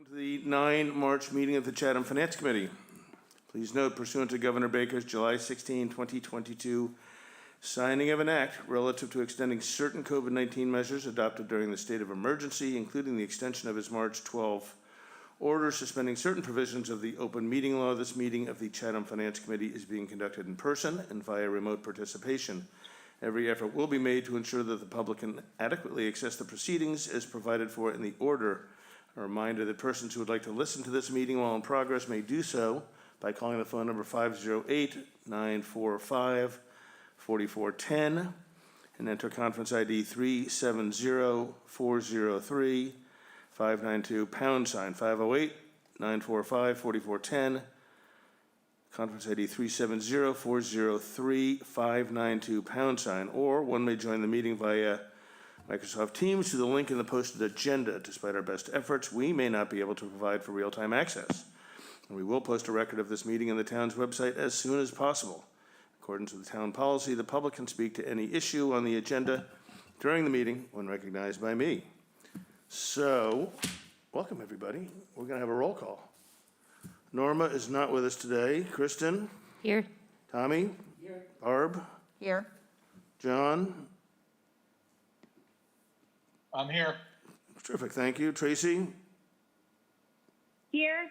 Welcome to the 9 March meeting of the Chatham Finance Committee. Please note, pursuant to Governor Baker's July 16, 2022 signing of an act relative to extending certain COVID-19 measures adopted during the state of emergency, including the extension of his March 12 order suspending certain provisions of the open meeting law, this meeting of the Chatham Finance Committee is being conducted in person and via remote participation. Every effort will be made to ensure that the public can adequately access the proceedings as provided for in the order. A reminder that persons who would like to listen to this meeting while in progress may do so by calling the phone number 508-945-4410 and enter conference ID 370403 592 #508-945-4410, conference ID 370403 592 #, or one may join the meeting via Microsoft Teams through the link in the posted agenda. Despite our best efforts, we may not be able to provide for real-time access. And we will post a record of this meeting on the town's website as soon as possible. In accordance with the town policy, the public can speak to any issue on the agenda during the meeting when recognized by me. So, welcome everybody. We're going to have a roll call. Norma is not with us today. Kristen? Here. Tommy? Here. Barb? Here. John? I'm here. Terrific, thank you. Tracy? Here.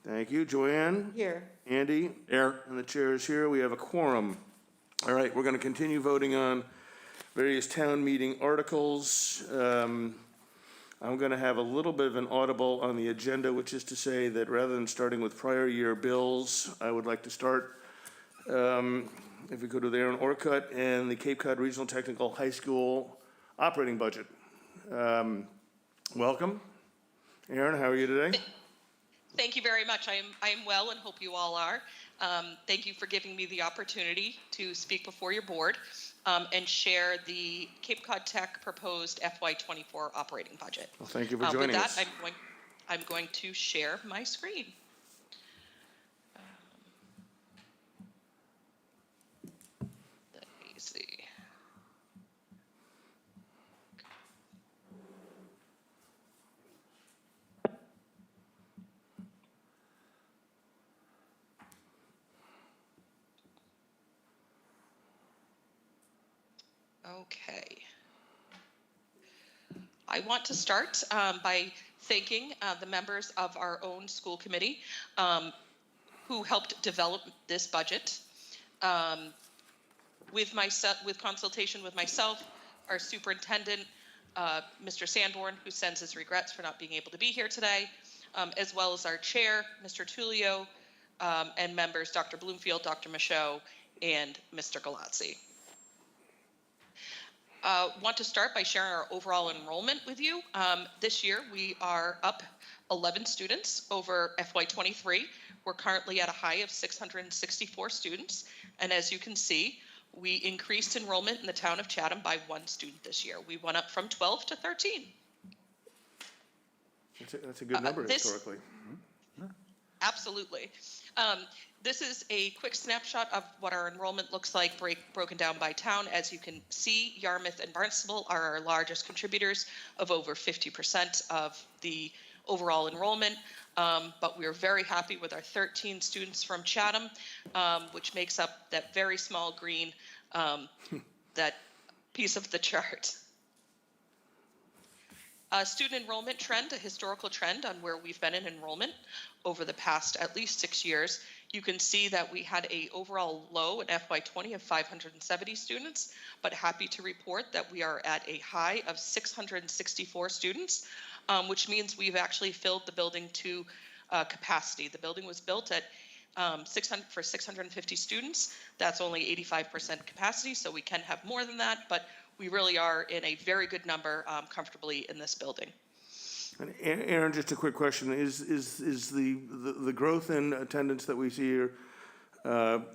Thank you. Joanne? Here. Andy? Here. And the chair is here. We have a quorum. All right, we're going to continue voting on various town meeting articles. I'm going to have a little bit of an audible on the agenda, which is to say that rather than starting with prior year bills, I would like to start, if we could, with Aaron Orcutt and the Cape Cod Regional Technical High School operating budget. Welcome. Aaron, how are you today? Thank you very much. I am well and hope you all are. Thank you for giving me the opportunity to speak before your board and share the Cape Cod Tech proposed FY24 operating budget. Well, thank you for joining us. With that, I'm going to share my screen. Let me see. Okay. I want to start by thanking the members of our own school committee who helped develop this budget. With consultation with myself, our superintendent, Mr. Sanborn, who sends his regrets for not being able to be here today, as well as our chair, Mr. Tullio, and members, Dr. Bloomfield, Dr. Michaud, and Mr. Galazzi. Want to start by sharing our overall enrollment with you. This year we are up 11 students over FY23. We're currently at a high of 664 students, and as you can see, we increased enrollment in the town of Chatham by 1 student this year. We went up from 12 to 13. That's a good number historically. Absolutely. This is a quick snapshot of what our enrollment looks like broken down by town. As you can see, Yarmouth and Barnstable are our largest contributors of over 50% of the overall enrollment. But we're very happy with our 13 students from Chatham, which makes up that very small green, that piece of the chart. Student enrollment trend, a historical trend on where we've been in enrollment over the past at least 6 years. You can see that we had a overall low in FY20 of 570 students, but happy to report that we are at a high of 664 students, which means we've actually filled the building to capacity. The building was built at for 650 students. That's only 85% capacity, so we can have more than that, but we really are in a very good number comfortably in this building. And Aaron, just a quick question: is the growth in attendance that we see here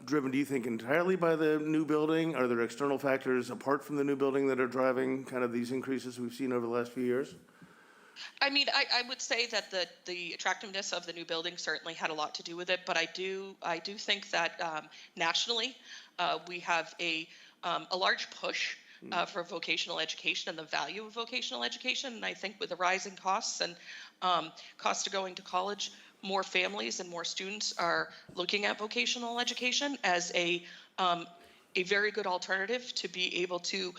driven, do you think, entirely by the new building? Are there external factors apart from the new building that are driving kind of these increases we've seen over the last few years? I mean, I would say that the attractiveness of the new building certainly had a lot to do with it, but I do think that nationally we have a large push for vocational education and the value of vocational education. And I think with the rising costs and cost of going to college, more families and more students are looking at vocational education as a very good alternative to be able to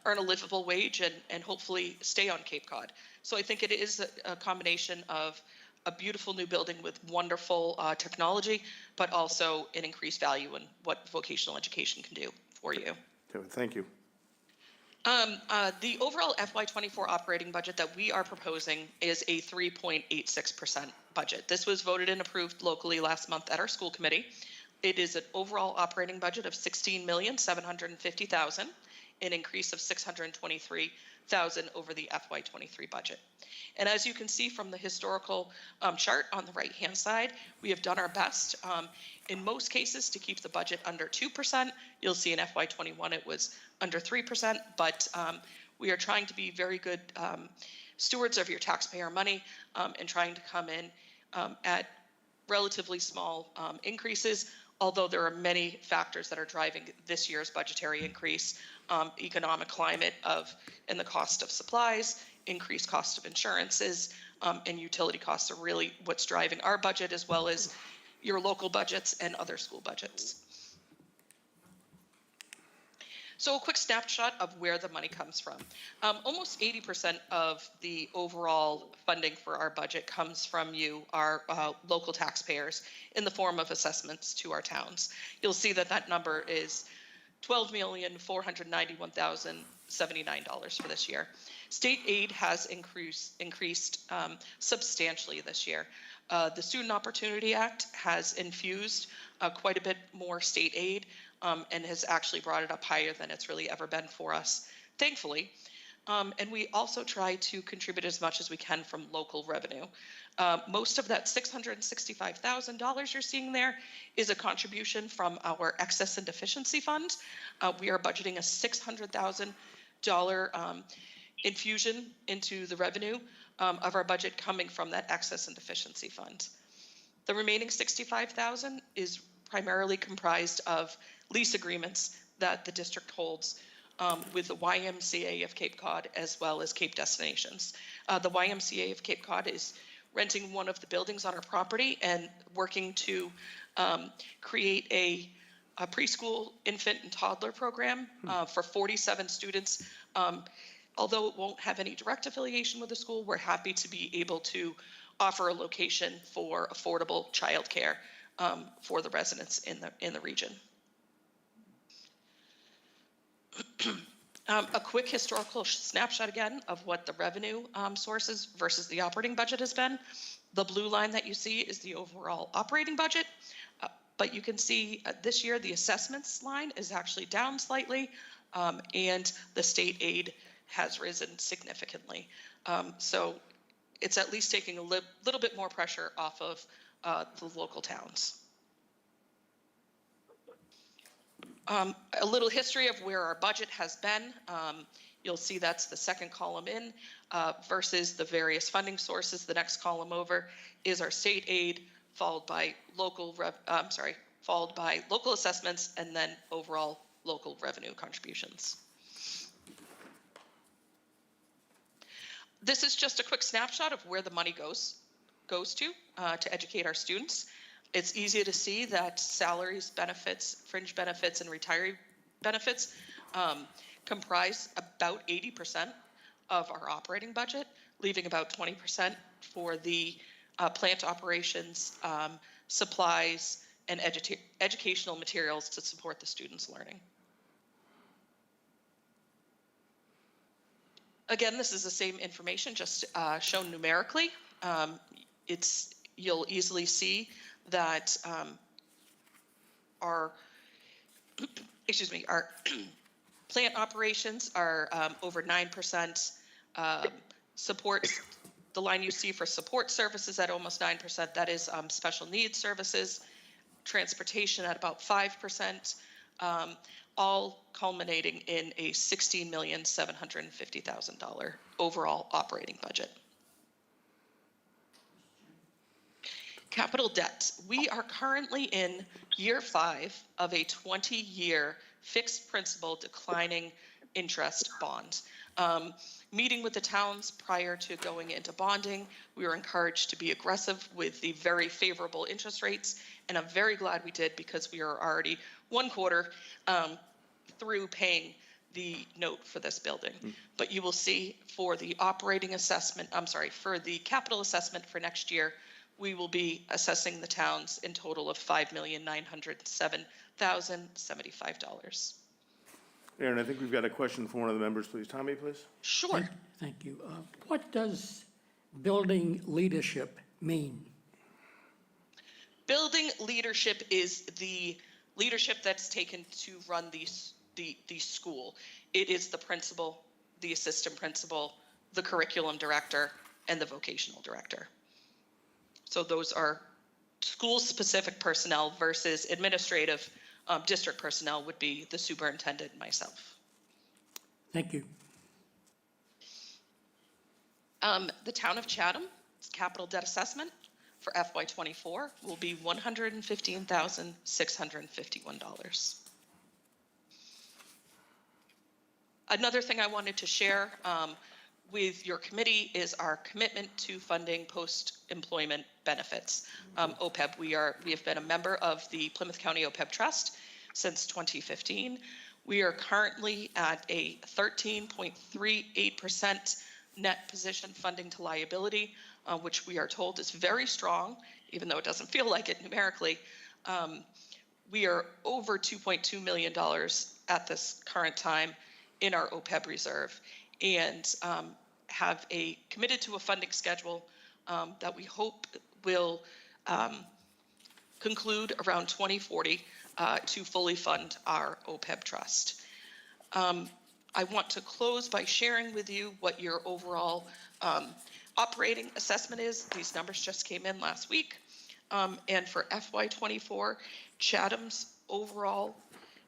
earn a livable wage and hopefully stay on Cape Cod. So I think it is a combination of a beautiful new building with wonderful technology, but also an increased value in what vocational education can do for you. Okay, thank you. The overall FY24 operating budget that we are proposing is a 3.86% budget. This was voted and approved locally last month at our school committee. It is an overall operating budget of $16,750,000, an increase of $623,000 over the FY23 budget. And as you can see from the historical chart on the right-hand side, we have done our best in most cases to keep the budget under 2%. You'll see in FY21 it was under 3%, but we are trying to be very good stewards of your taxpayer money and trying to come in at relatively small increases, although there are many factors that are driving this year's budgetary increase. Economic climate and the cost of supplies, increased cost of insurances, and utility costs are really what's driving our budget, as well as your local budgets and other school budgets. So a quick snapshot of where the money comes from. Almost 80% of the overall funding for our budget comes from you, our local taxpayers, in the form of assessments to our towns. You'll see that that number is $12,491,079 for this year. State aid has increased substantially this year. The Student Opportunity Act has infused quite a bit more state aid and has actually brought it up higher than it's really ever been for us, thankfully. And we also try to contribute as much as we can from local revenue. Most of that $665,000 you're seeing there is a contribution from our excess and deficiency fund. We are budgeting a $600,000 infusion into the revenue of our budget coming from that excess and deficiency fund. The remaining $65,000 is primarily comprised of lease agreements that the district holds with the YMCA of Cape Cod as well as Cape Destinations. The YMCA of Cape Cod is renting one of the buildings on our property and working to create a preschool, infant, and toddler program for 47 students. Although it won't have any direct affiliation with the school, we're happy to be able to offer a location for affordable childcare for the residents in the region. A quick historical snapshot again of what the revenue sources versus the operating budget has been. The blue line that you see is the overall operating budget, but you can see this year the assessments line is actually down slightly, and the state aid has risen significantly. So it's at least taking a little bit more pressure off of the local towns. A little history of where our budget has been. You'll see that's the second column in versus the various funding sources. The next column over is our state aid, followed by local assessments, and then overall local revenue contributions. This is just a quick snapshot of where the money goes to educate our students. It's easy to see that salaries, benefits, fringe benefits, and retiree benefits comprise about 80% of our operating budget, leaving about 20% for the plant operations, supplies, and educational materials to support the students' learning. Again, this is the same information, just shown numerically. You'll easily see that our plant operations are over 9%. Support, the line you see for support services at almost 9%, that is special needs services. Transportation at about 5%, all culminating in a $16,750,000 overall operating budget. Capital debt. We are currently in year 5 of a 20-year fixed principal declining interest bond. Meeting with the towns prior to going into bonding, we were encouraged to be aggressive with the very favorable interest rates, and I'm very glad we did because we are already 1/4 through paying the note for this building. But you will see for the operating assessment, for the capital assessment for next year, we will be assessing the towns in total of $5,907,075. Aaron, I think we've got a question from one of the members, please. Tommy, please. Sure. Thank you. What does building leadership mean? Building leadership is the leadership that's taken to run the school. It is the principal, the assistant principal, the curriculum director, and the vocational director. So those are school-specific personnel versus administrative district personnel would be the superintendent and myself. Thank you. The town of Chatham's capital debt assessment for FY24 will be $115,651. Another thing I wanted to share with your committee is our commitment to funding post-employment benefits. OPEB, we have been a member of the Plymouth County OPEB Trust since 2015. We are currently at a 13.38% net position funding to liability, which we are told is very strong, even though it doesn't feel like it numerically. We are over $2.2 million at this current time in our OPEB reserve, and have committed to a funding schedule that we hope will conclude around 2040 to fully fund our OPEB trust. I want to close by sharing with you what your overall operating assessment is. These numbers just came in last week. And for FY24, Chatham's overall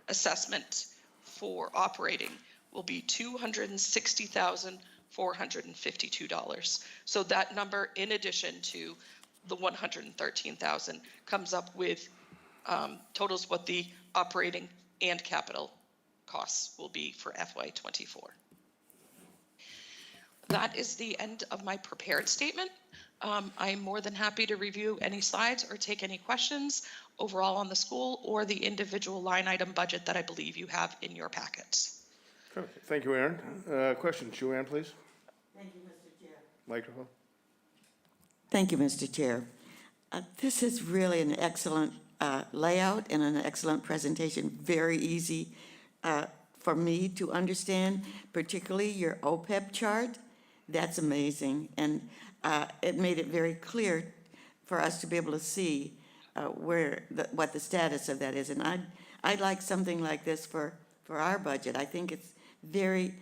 assessment for operating will be $260,452. So that number, in addition to the $113,000, comes up with totals what the operating and capital costs will be for FY24. That is the end of my prepared statement. I'm more than happy to review any slides or take any questions overall on the school or the individual line item budget that I believe you have in your packets. Perfect. Thank you, Aaron. Question, Joanne, please. Thank you, Mr. Chair. Microphone. Thank you, Mr. Chair. This is really an excellent layout and an excellent presentation. Very easy for me to understand, particularly your OPEB chart. That's amazing. And it made it very clear for us to be able to see what the status of that is. And I'd like something like this for our budget. I think it's very,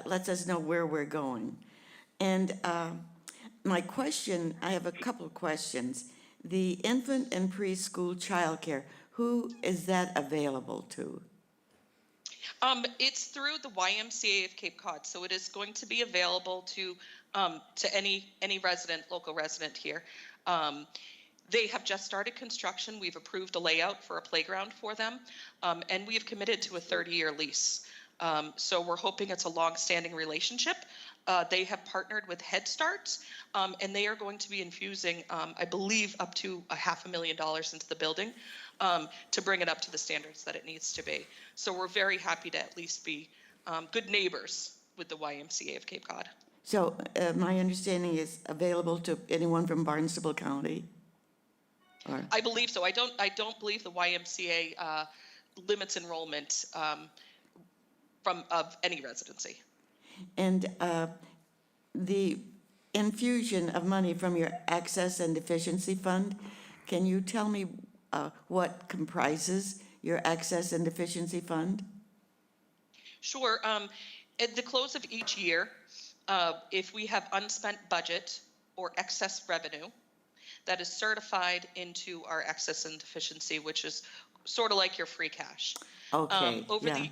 lets us know where we're going. And my question, I have a couple of questions. The infant and preschool childcare, who is that available to? It's through the YMCA of Cape Cod, so it is going to be available to any resident, local resident here. They have just started construction. We've approved a layout for a playground for them, and we have committed to a 30-year lease. So we're hoping it's a long-standing relationship. They have partnered with Head Start, and they are going to be infusing, I believe, up to $500,000 into the building to bring it up to the standards that it needs to be. So we're very happy to at least be good neighbors with the YMCA of Cape Cod. So my understanding is available to anyone from Barnstable County? Or? I believe so. I don't believe the YMCA limits enrollment of any residency. And the infusion of money from your Access and Deficiency Fund, can you tell me what comprises your Access and Deficiency Fund? Sure. At the close of each year, if we have unspent budget or excess revenue, that is certified into our Access and Deficiency, which is sort of like your free cash. Okay,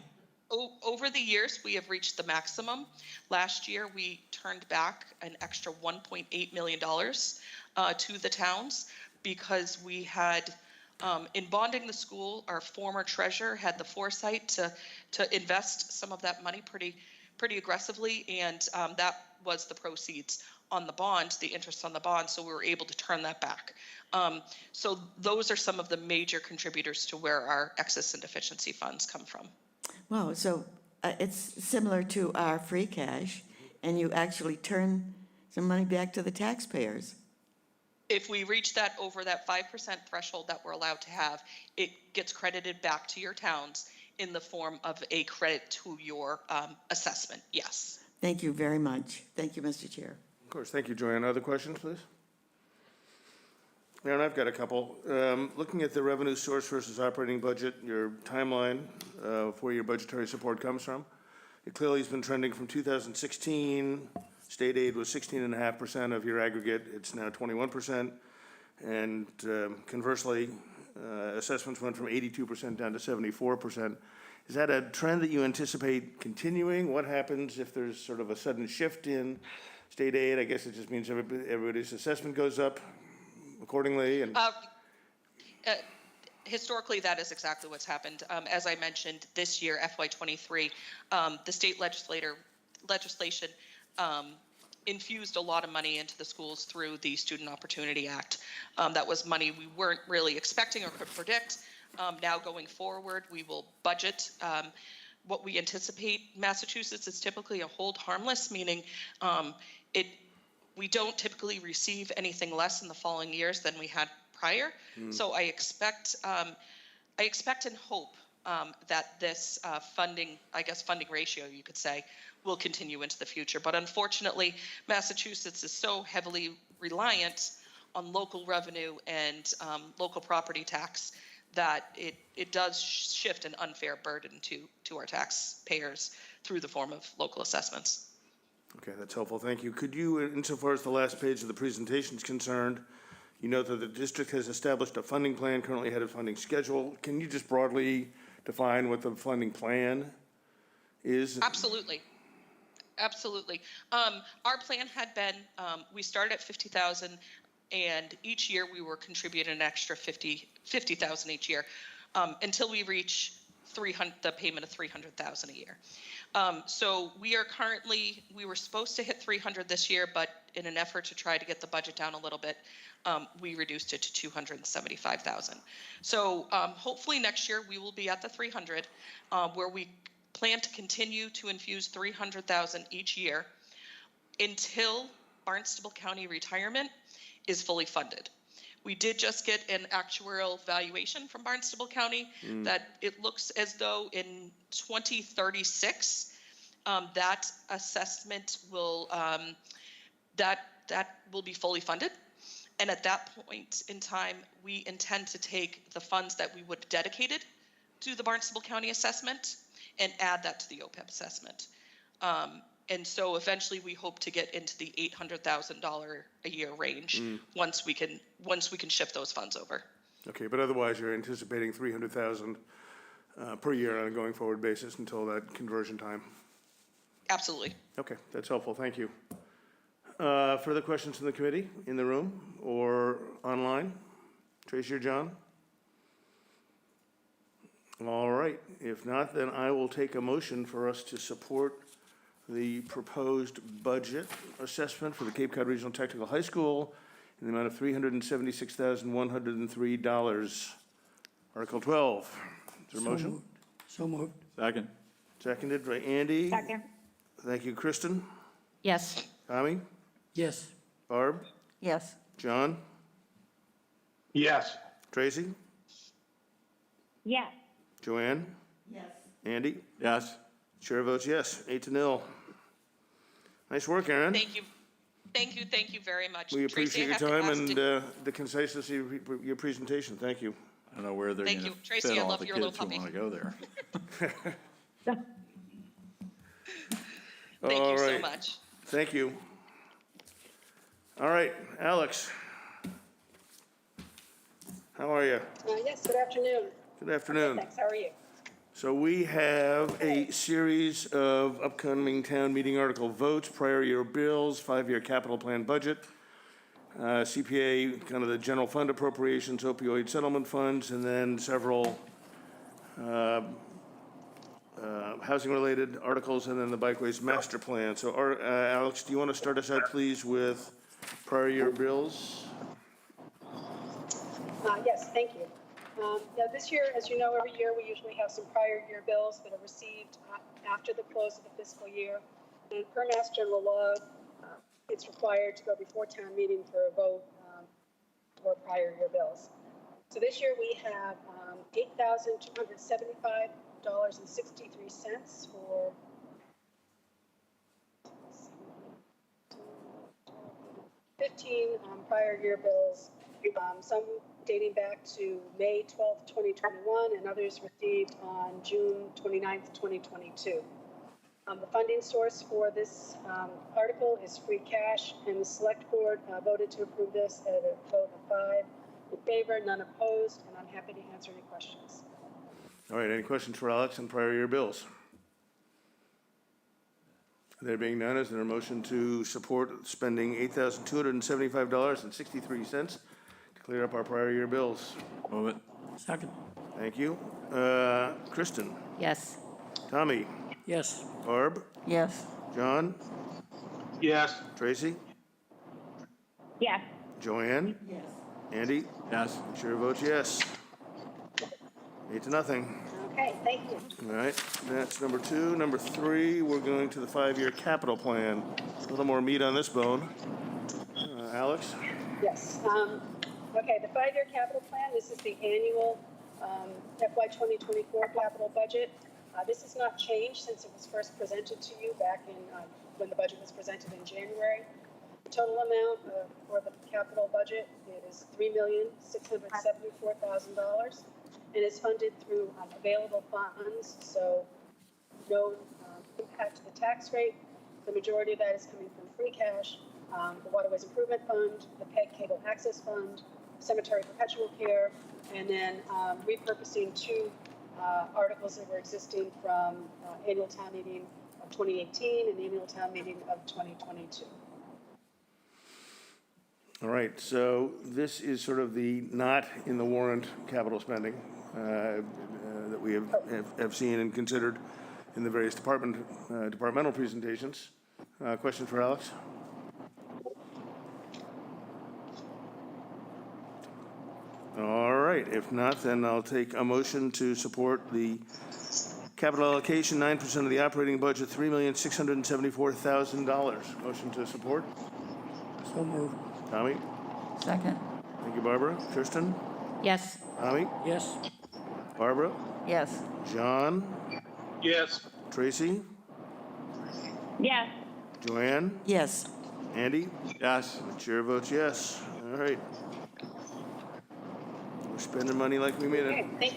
Over the years, we have reached the maximum. Last year, we turned back an extra $1.8 million to the towns because we had, in bonding the school, our former treasurer had the foresight to invest some of that money pretty aggressively, and that was the proceeds on the bond, the interest on the bond, so we were able to turn that back. So those are some of the major contributors to where our excess and deficiency funds come from. Wow, so it's similar to our free cash, and you actually turn some money back to the taxpayers. If we reach that over that 5% threshold that we're allowed to have, it gets credited back to your towns in the form of a credit to your assessment, yes. Thank you very much. Thank you, Mr. Chair. Of course, thank you, Joanne. Other questions, please? Aaron, I've got a couple. Looking at the revenue source versus operating budget, your timeline of where your budgetary support comes from, it clearly has been trending from 2016. State aid was 16.5% of your aggregate. It's now 21%. And conversely, assessments went from 82% down to 74%. Is that a trend that you anticipate continuing? What happens if there's sort of a sudden shift in state aid? I guess it just means everybody's assessment goes up accordingly. And Historically, that is exactly what's happened. As I mentioned, this year, FY23, the state legislation infused a lot of money into the schools through the Student Opportunity Act. That was money we weren't really expecting or could predict. Now going forward, we will budget what we anticipate. Massachusetts is typically a hold harmless, meaning we don't typically receive anything less in the following years than we had prior. So I expect and hope that this funding ratio, you could say, will continue into the future. But unfortunately, Massachusetts is so heavily reliant on local revenue and local property tax that it does shift an unfair burden to our taxpayers through the form of local assessments. okay, that's helpful. Thank you. Could you, insofar as the last page of the presentation is concerned, you note that the district has established a funding plan, currently had a funding schedule. Can you just broadly define what the funding plan is? Absolutely. Our plan had been, we started at 50,000, and each year we were contributing an extra 50,000 each year until we reach the payment of 300,000 a year. So we were supposed to hit 300 this year, but in an effort to try to get the budget down a little bit, we reduced it to 275,000. So hopefully next year we will be at the 300, where we plan to continue to infuse 300,000 each year until Barnstable County retirement is fully funded. We did just get an actuarial valuation from Barnstable County that it looks as though in 2036 that assessment will that will be fully funded. And at that point in time, we intend to take the funds that we would have dedicated to the Barnstable County assessment and add that to the OPEB assessment. And so eventually we hope to get into the $800,000 a year range once we can shift those funds over. Okay, but otherwise you're anticipating 300,000 per year on a going forward basis until that conversion time. Absolutely. Okay, that's helpful. Thank you. Further questions from the committee in the room or online? Tracy or John? All right. If not, then I will take a motion for us to support the proposed budget assessment for the Cape Cod Regional Technical High School in the amount of $376,103. Article 12. Is there a motion? So moved. Second. Seconded by Andy. Second. Thank you, Kristen. Yes. Tommy? Yes. Barb? Yes. John? Yes. Tracy? Yes. Joanne? Yes. Andy? Yes. Chair votes yes, 8-0. Nice work, Aaron. Thank you very much. We Tracy, appreciate I your have to time ask, and the conciseness of your presentation. Thank you. I don't know where they're Thank going you. to Tracy, fit I all love the your kids little who puppy. want to go there. Thank All you so right. much. Thank you. All right, Alex. How are you? Yes, good afternoon. Good afternoon. Thanks, how are you? So we have a series of upcoming town meeting article votes, prior year bills, 5-year capital plan budget. CPA, kind of the general fund appropriations, opioid settlement funds, and then several housing-related articles, and then the bikeways master plan. So, Alex, do you want to start us out, please, with prior year bills? Yes, thank you. Now, this year, as you know, every year we usually have some prior year bills that are received after the close of the fiscal year. And per Mass General Law, it's required to go before town meeting for a vote for prior year bills. So this year we have $8,275.63 for 15 prior year bills, some dating back to May 12th, 2021, and others received on June 29th, 2022. The funding source for this article is free cash, and the select board voted to approve this at a vote of 5 in favor, none opposed, and I'm happy to answer any questions. All right, any questions for Alex on prior year bills? There being none, is there a motion to support spending $8,275.63 to clear up our prior year bills? Move it. Second. Thank you. Kristen? Yes. Tommy? Yes. Barb? Yes. John? Yes. Tracy? Yes. Joanne? Yes. Andy? Yes. Chair votes yes. 8-0. Okay, thank you. All right, that's number 2. Number 3, we're going to the 5-year capital plan. A little more meat on this bone. Alex? Yes. Okay, the 5-year capital plan, this is the annual FY 2024 capital budget. This has not changed since it was first presented to you back in when the budget was presented in January. The total amount for the capital budget is $3,674,000, and it's funded through available funds, so no impact to the tax rate. The majority of that is coming from free cash, the Waterways Improvement Fund, the PEG Cable Access Fund, Cemetery Perpetual Care, and then repurposing 2 articles that were existing from annual town meeting of 2018 and annual town meeting of 2022. All right, so this is sort of the not in the warrant capital spending that we have seen and considered in the various departmental presentations. Question for Alex? All right, if not, then I'll take a motion to support the capital allocation, 9% of the operating budget, $3,674,000. Motion to support? So moved. Tommy? Second. Thank you, Barbara. Kristen? Yes. Tommy? Yes. Barbara? Yes. John? Yes. Tracy? Yes. Joanne? Yes. Andy? Yes. The chair votes yes. All right. We're spending money like we made it. Okay, thank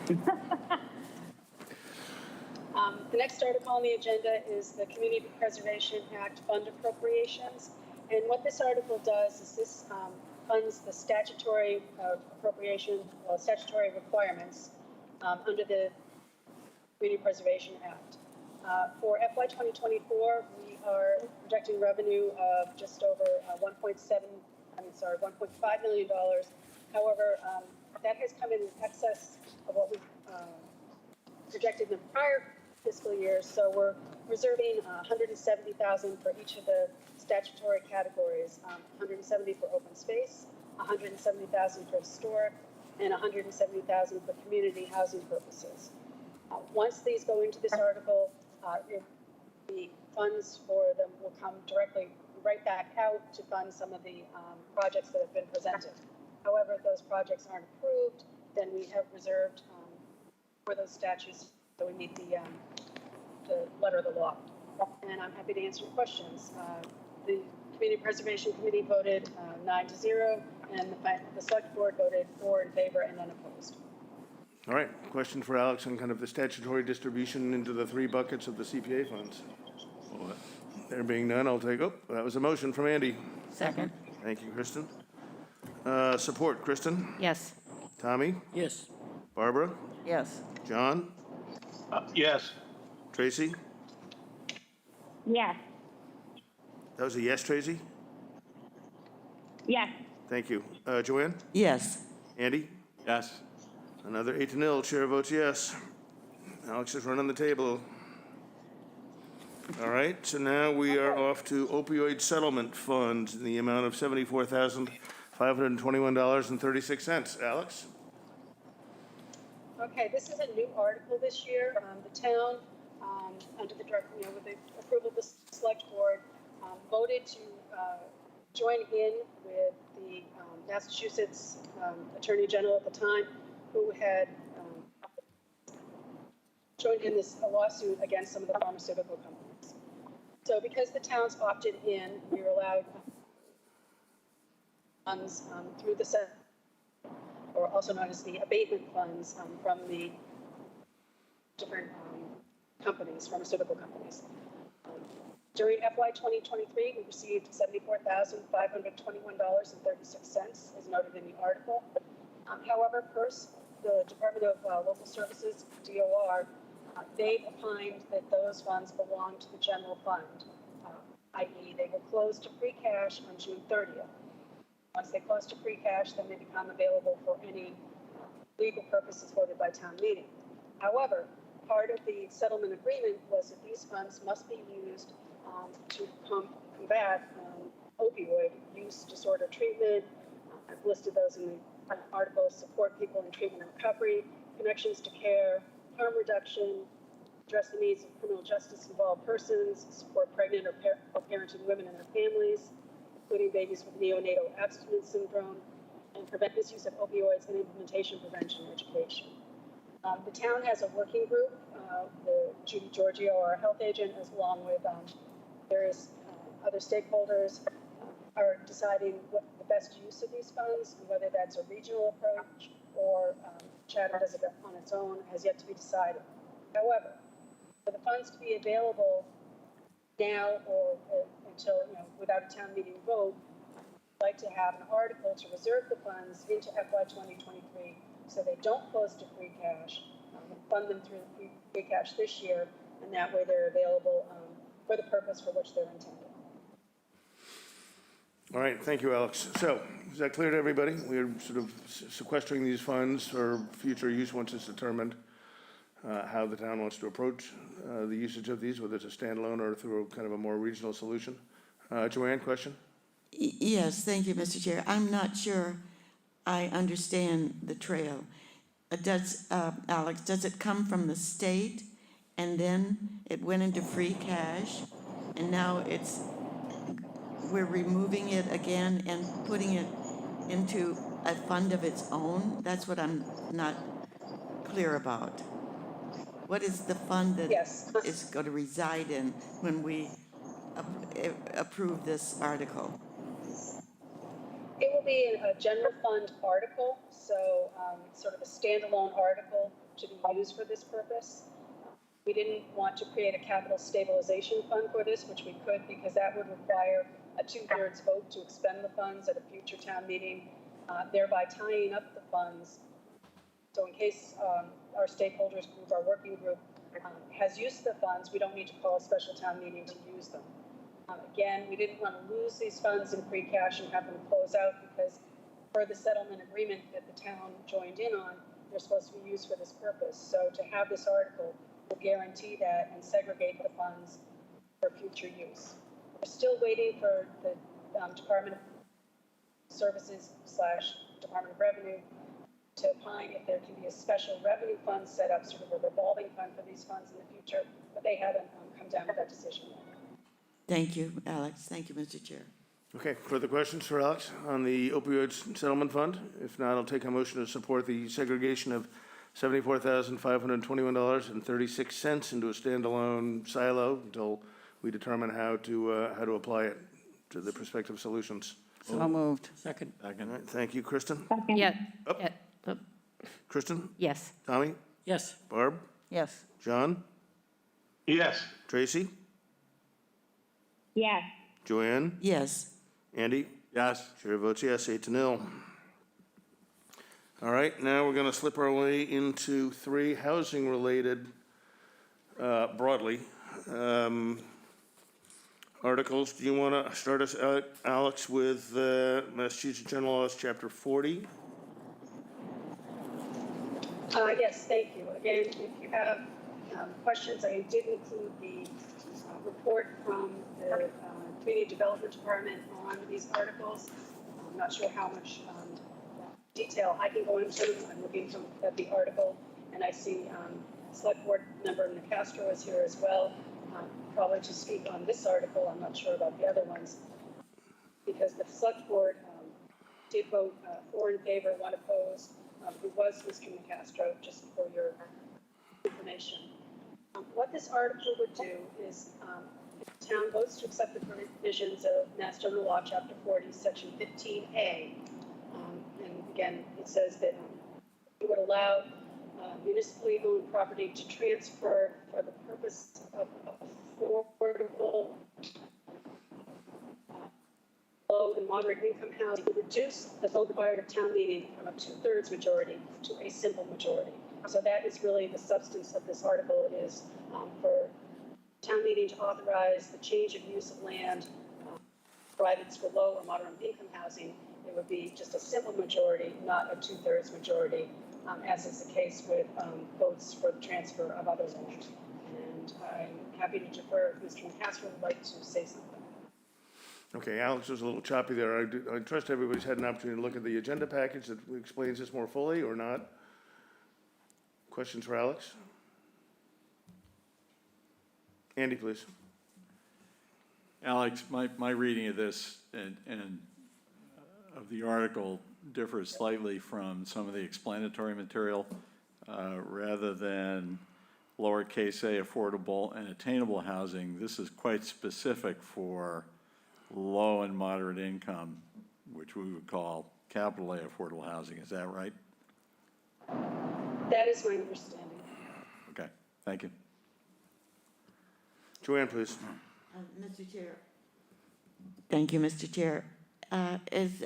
you. The next article on the agenda is the Community Preservation Act fund appropriations. And what this article does is this funds the statutory statutory requirements under the Community Preservation Act. For FY 2024, we are projecting revenue of just over $1.5 million. However, that has come in excess of what we projected in the prior fiscal years. So we're reserving $170,000 for each of the statutory categories: $170,000 for open space, $170,000 for historic, and $170,000 for community housing purposes. Once these go into this article, the funds for them will come directly right back out to fund some of the projects that have been presented. However, if those projects aren't approved, then we have reserved for those statutes, so we meet the letter of the law. And I'm happy to answer your questions. The Community Preservation Committee voted 9-0, and the Select Board voted 4 in favor and none opposed. All right, question for Alex on kind of the statutory distribution into the 3 buckets of the CPA funds. Move it. There being none, I'll take, that was a motion from Andy. Second. Thank you, Kristen. Support, Kristen? Yes. Tommy? Yes. Barbara? Yes. John? Yes. Yes. That was a yes, Tracy? Yes. Thank you. Joanne? Yes. Andy? Yes. Another 8-0, chair votes yes. Alex is running the table. All right, so now we are off to opioid settlement funds in the amount of $74,521.36. Alex? Okay, this is a new article this year. The town, under the direct, with the approval of the select board, voted to join in with the Massachusetts Attorney General at the time, who had joined in this lawsuit against some of the pharmaceutical companies. So because the towns opted in, we were allowed funds through the or also known as the abatement funds from the different companies, pharmaceutical companies. During FY 2023, we received $74,521.36, as noted in the article. However, first, the Department of Local Services, DOR, they opined that those funds belong to the general fund, i.e. they were closed to free cash on June 30th. Once they close to free cash, then they become available for any legal purposes voted by town meeting. However, part of the settlement agreement was that these funds must be used to combat opioid use disorder treatment. I've listed those in the article: support people in treatment and recovery, connections to care, harm reduction, address the needs of criminal justice involved persons, support pregnant or parenting women and their families, including babies with neonatal abstinence syndrome, and prevent misuse of opioids and implementation prevention education. The town has a working group. Judy Giorgio, our health agent, as along with various other stakeholders, are deciding what the best use of these funds, and whether that's a regional approach or Chatham does it on its own, has yet to be decided. However, for the funds to be available now or until, without a town meeting vote, I'd like to have an article to reserve the funds into FY 2023 so they don't close to free cash, and fund them through free cash this year, and that way they're available for the purpose for which they're intended. All right, thank you, Alex. So, is that clear to everybody? We're sort of sequestering these funds for future use once it's determined how the town wants to approach the usage of these, whether it's a standalone or through kind of a more regional solution. Joanne, question? Yes, thank you, Mr. Chair. I'm not sure I understand the trail. Alex, does it come from the state and then it went into free cash and now we're removing it again and putting it into a fund of its own? That's what I'm not clear about. What is the fund that Yes. is going to reside in when we approve this article? It will be a general fund article, so sort of a standalone article to be used for this purpose. We didn't want to create a capital stabilization fund for this, which we could, because that would require a 2/3 vote to expend the funds at a future town meeting, thereby tying up the funds. So in case our stakeholders group, our working group, has used the funds, we don't need to call a special town meeting to use them. Again, we didn't want to lose these funds in free cash and have them close out, because per the settlement agreement that the town joined in on, they're supposed to be used for this purpose. So to have this article will guarantee that and segregate the funds for future use. We're still waiting for the Department of Services / Department of Revenue to opine if there can be a special revenue fund set up, sort of a revolving fund for these funds in the future, but they haven't come down with that decision yet. Thank you, Alex. Thank you, Mr. Chair. Okay, further questions for Alex on the opioids settlement fund? If not, I'll take a motion to support the segregation of $74,521.36 into a standalone silo until we determine how to apply it to the prospective solutions. So moved. Second. All right, thank you, Kristen. Second. Kristen? Yes. Tommy? Yes. Barb? Yes. John? Yes. Tracy? Yes. Joanne? Yes. Andy? Yes. Chair votes yes, 8-0. All right, now we're going to slip our way into 3 housing-related, broadly, articles. Do you want to start us out, Alex, with Massachusetts General Laws, Chapter 40? Yes, thank you. Again, if you have questions, I did include the report from the Community Development Department on these articles. I'm not sure how much detail I can go into. I'm looking at the article, and I see Select Board Member Nicastro is here as well, probably to speak on this article. I'm not sure about the other ones, because the Select Board did vote 4 in favor, 1 opposed. It was Mr. Nicastro, just for your information. What this article would do is, if the town votes to accept the provisions of Mass General Law, Chapter 40, Section 15A, and again, it says that it would allow municipally owned property to transfer for the purpose of affordable low and moderate income housing, reduce the vote required of town meeting from a 2/3 majority to a simple majority. So that is really the substance of this article, is for town meeting to authorize the change of use of land, provided it's for low or moderate income housing. It would be just a simple majority, not a 2/3 majority, as is the case with votes for the transfer of other land. And I'm happy to defer if Mr. Nicastro would like to say something. Okay, Alex was a little choppy there. I trust everybody's had an opportunity to look at the agenda package that explains this more fully, or not? Questions for Alex? Andy, please. Alex, my reading of this and of the article differs slightly from some of the explanatory material. Rather than lowercase a, affordable and attainable housing, this is quite specific for low and moderate income, which we would call capital A affordable housing. Is that right? That is my understanding. Okay, thank you. Joanne, please. Mr. Chair. Thank you, Mr. Chair. Is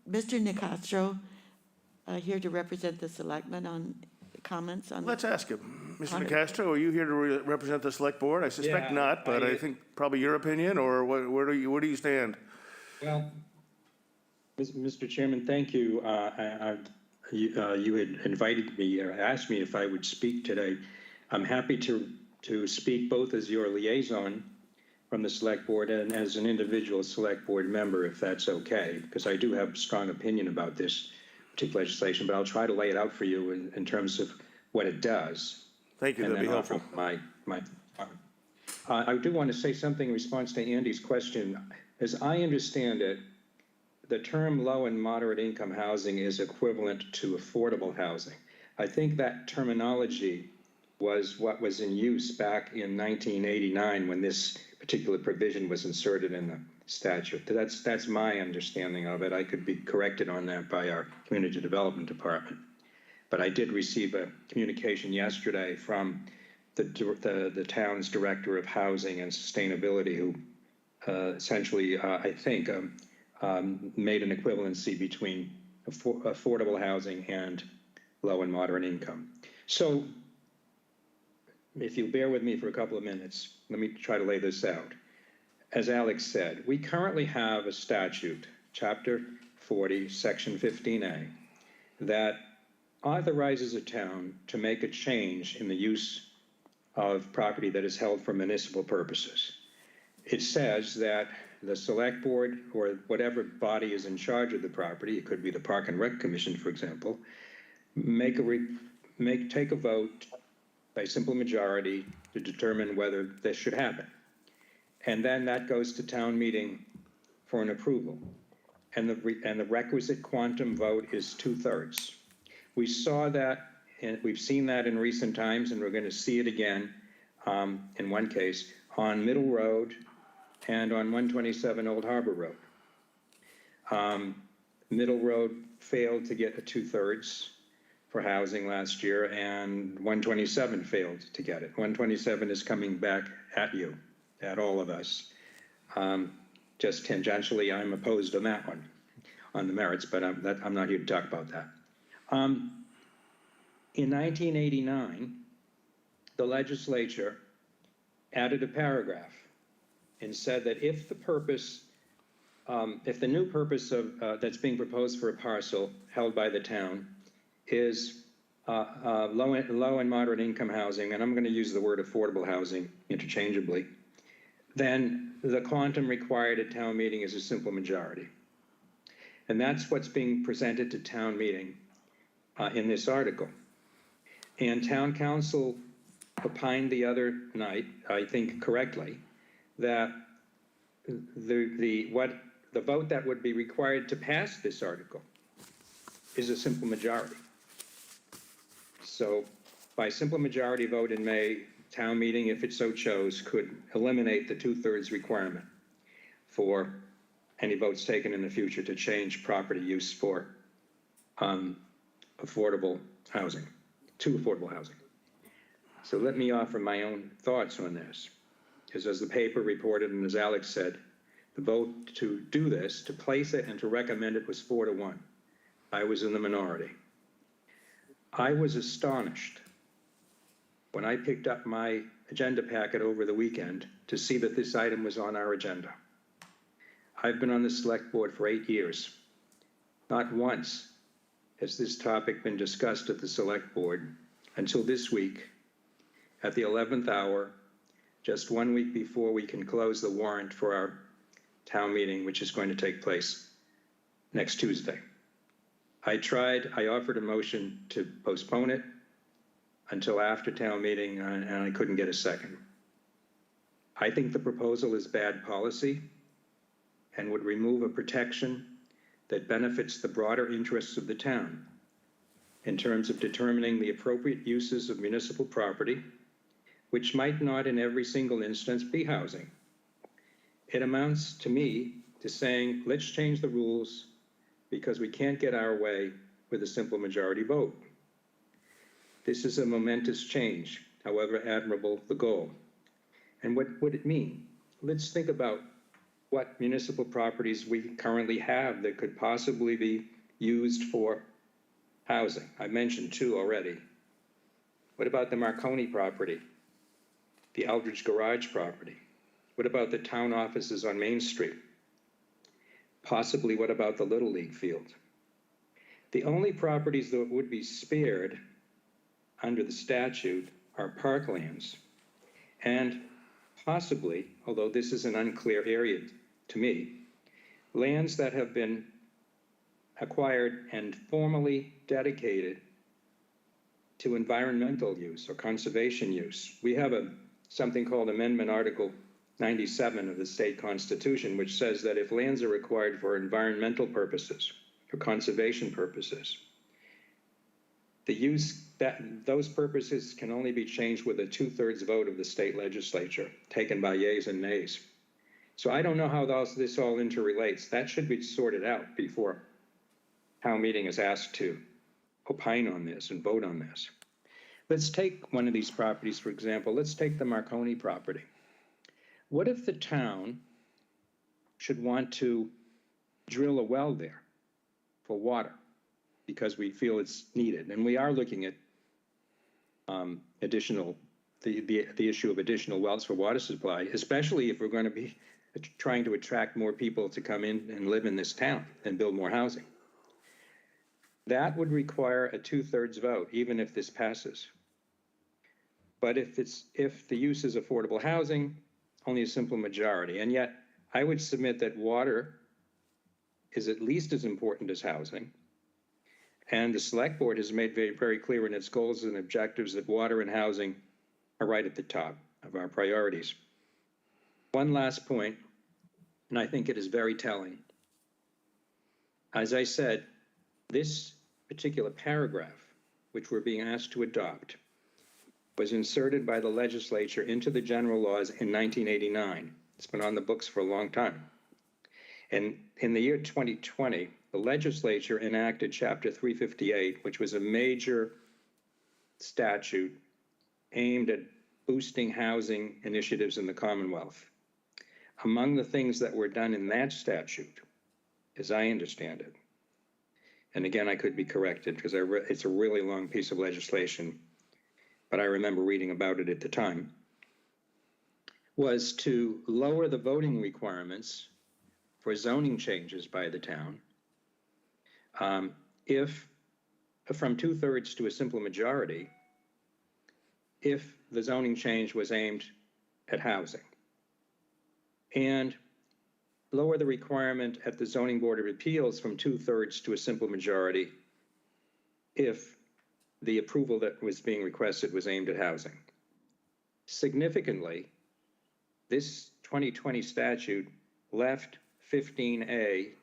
Mr. Nicastro here to represent the selectmen on comments on? Let's ask him. Mr. Okay. Nicastro, are you here to represent the select board? I suspect Yeah, not, but I think probably your opinion, or where do you stand? Well, Mr. Chairman, thank you. You had invited me or asked me if I would speak today. I'm happy to speak both as your liaison from the select board and as an individual select board member, if that's okay, because I do have a strong opinion about this particular legislation, but I'll try to lay it out for you in terms of what it does. Thank you, And that'd be then offer helpful. I do want to say something in response to Andy's question. As I understand it, the term low and moderate income housing is equivalent to affordable housing. I think that terminology was what was in use back in 1989 when this particular provision was inserted in the statute. That's my understanding of it. I could be corrected on that by our Community Development Department. But I did receive a communication yesterday from the town's Director of Housing and Sustainability, who essentially, I think, made an equivalency between affordable housing and low and moderate income. So if you'll bear with me for a couple of minutes, let me try to lay this out. As Alex said, we currently have a statute, Chapter 40, Section 15A, that authorizes a town to make a change in the use of property that is held for municipal purposes. It says that the select board or whatever body is in charge of the property, it could be the Park and Rec Commission, for example, take a vote by simple majority to determine whether this should happen. And then that goes to town meeting for an approval. And the requisite quantum vote is 2/3. We saw that, and we've seen that in recent times, and we're going to see it again in one case on Middle Road and on 127 Old Harbor Road. Middle Road failed to get a 2/3 for housing last year, and 127 failed to get it. 127 is coming back at you, at all of us. Just tangentially, I'm opposed on that one, on the merits, but I'm not here to talk about that. In 1989, the legislature added a paragraph and said that if the new purpose of, that's being proposed for a parcel held by the town is low and moderate income housing, and I'm going to use the word affordable housing interchangeably, then the quantum required at town meeting is a simple majority. And that's what's being presented to town meeting in this article. And town council opined the other night, I think correctly, that the vote that would be required to pass this article is a simple majority. So by simple majority vote in May, town meeting, if it so chose, could eliminate the 2/3 requirement for any votes taken in the future to change property use for affordable housing, to affordable housing. So let me offer my own thoughts on this. Because as the paper reported and as Alex said, the vote to do this, to place it and to recommend it was 4-1. I was in the minority. I was astonished when I picked up my agenda packet over the weekend to see that this item was on our agenda. I've been on the select board for 8 years. Not once has this topic been discussed at the select board until this week at the 11th hour, just 1 week before we can close the warrant for our town meeting, which is going to take place next Tuesday. I offered a motion to postpone it until after town meeting, and I couldn't get a second. I think the proposal is bad policy and would remove a protection that benefits the broader interests of the town in terms of determining the appropriate uses of municipal property, which might not in every single instance be housing. It amounts to me to saying, let's change the rules because we can't get our way with a simple majority vote. This is a momentous change, however admirable the goal. And what would it mean? Let's think about what municipal properties we currently have that could possibly be used for housing. I mentioned 2 already. What about the Marconi property? The Eldridge Garage property? What about the town offices on Main Street? Possibly what about the Little League field? The only properties that would be spared under the statute are parklands and possibly, although this is an unclear area to me, lands that have been acquired and formally dedicated to environmental use or conservation use. We have something called Amendment Article 97 of the state constitution, which says that if lands are required for environmental purposes or conservation purposes, those purposes can only be changed with a 2/3 vote of the state legislature, taken by yeas and nays. So I don't know how this all interrelates. That should be sorted out before town meeting is asked to opine on this and vote on this. Let's take one of these properties, for example. Let's take the Marconi property. What if the town should want to drill a well there for water because we feel it's needed? And we are looking at the issue of additional wells for water supply, especially if we're going to be trying to attract more people to come in and live in this town and build more housing. That would require a 2/3 vote, even if this passes. But if the use is affordable housing, only a simple majority. And yet, I would submit that water is at least as important as housing. And the select board has made very, very clear in its goals and objectives that water and housing are right at the top of our priorities. One last point, and I think it is very telling. As I said, this particular paragraph, which we're being asked to adopt, was inserted by the legislature into the general laws in 1989. It's been on the books for a long time. And in the year 2020, the legislature enacted Chapter 358, which was a major statute aimed at boosting housing initiatives in the Commonwealth. Among the things that were done in that statute, as I understand it, and again, I could be corrected because it's a really long piece of legislation, but I remember reading about it at the time, was to lower the voting requirements for zoning changes by the town if from 2/3 to a simple majority, if the zoning change was aimed at housing, and lower the requirement at the Zoning Board of Appeals from 2/3 to a simple majority if the approval that was being requested was aimed at housing. Significantly, this 2020 statute left 15A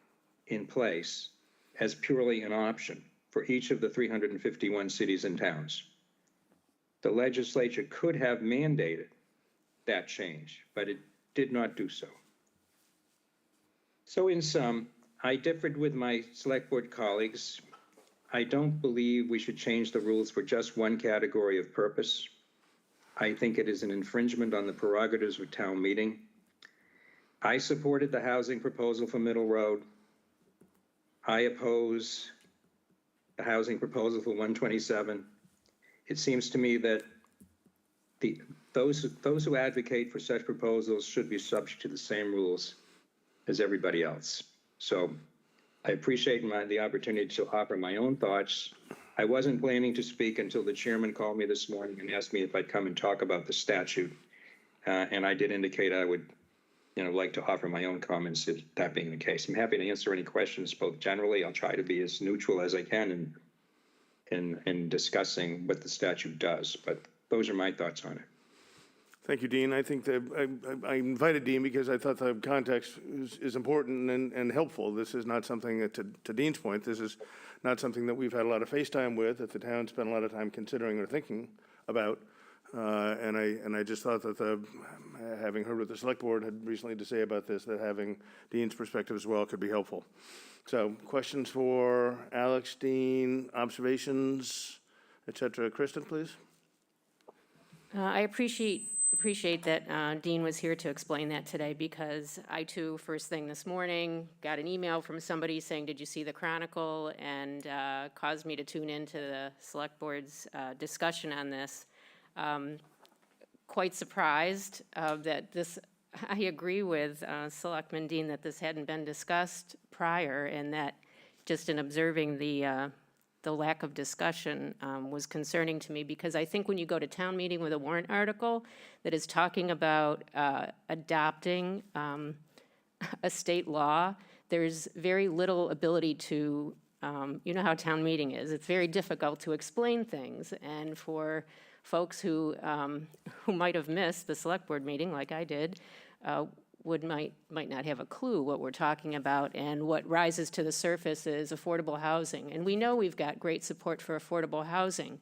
in place as purely an option for each of the 351 cities and towns. The legislature could have mandated that change, but it did not do so. So in sum, I differed with my select board colleagues. I don't believe we should change the rules for just one category of purpose. I think it is an infringement on the prerogatives of town meeting. I supported the housing proposal for Middle Road. I oppose the housing proposal for 127. It seems to me that those who advocate for such proposals should be subject to the same rules as everybody else. So I appreciate the opportunity to offer my own thoughts. I wasn't planning to speak until the chairman called me this morning and asked me if I'd come and talk about the statute. And I did indicate I would like to offer my own comments, if that being the case. I'm happy to answer any questions, both generally. I'll try to be as neutral as I can in discussing what the statute does, but those are my thoughts on it. Thank you, Dean. I think that I invited Dean because I thought the context is important and helpful. This is not something that, to Dean's point, this is not something that we've had a lot of face time with, that the town spent a lot of time considering or thinking about. And I just thought that having heard what the select board had recently to say about this, that having Dean's perspective as well could be helpful. So questions for Alex, Dean, observations, et cetera. Kristen, please. I appreciate that Dean was here to explain that today, because I too, first thing this morning, got an email from somebody saying, did you see the Chronicle? And caused me to tune into the select board's discussion on this. Quite surprised that this, I agree with Selectman Dean that this hadn't been discussed prior, and that just in observing the lack of discussion was concerning to me, because I think when you go to town meeting with a warrant article that is talking about adopting a state law, there's very little ability to, you know how town meeting is. It's very difficult to explain things, and for folks who might have missed the select board meeting, like I did, might not have a clue what we're talking about. And what rises to the surface is affordable housing. And we know we've got great support for affordable housing.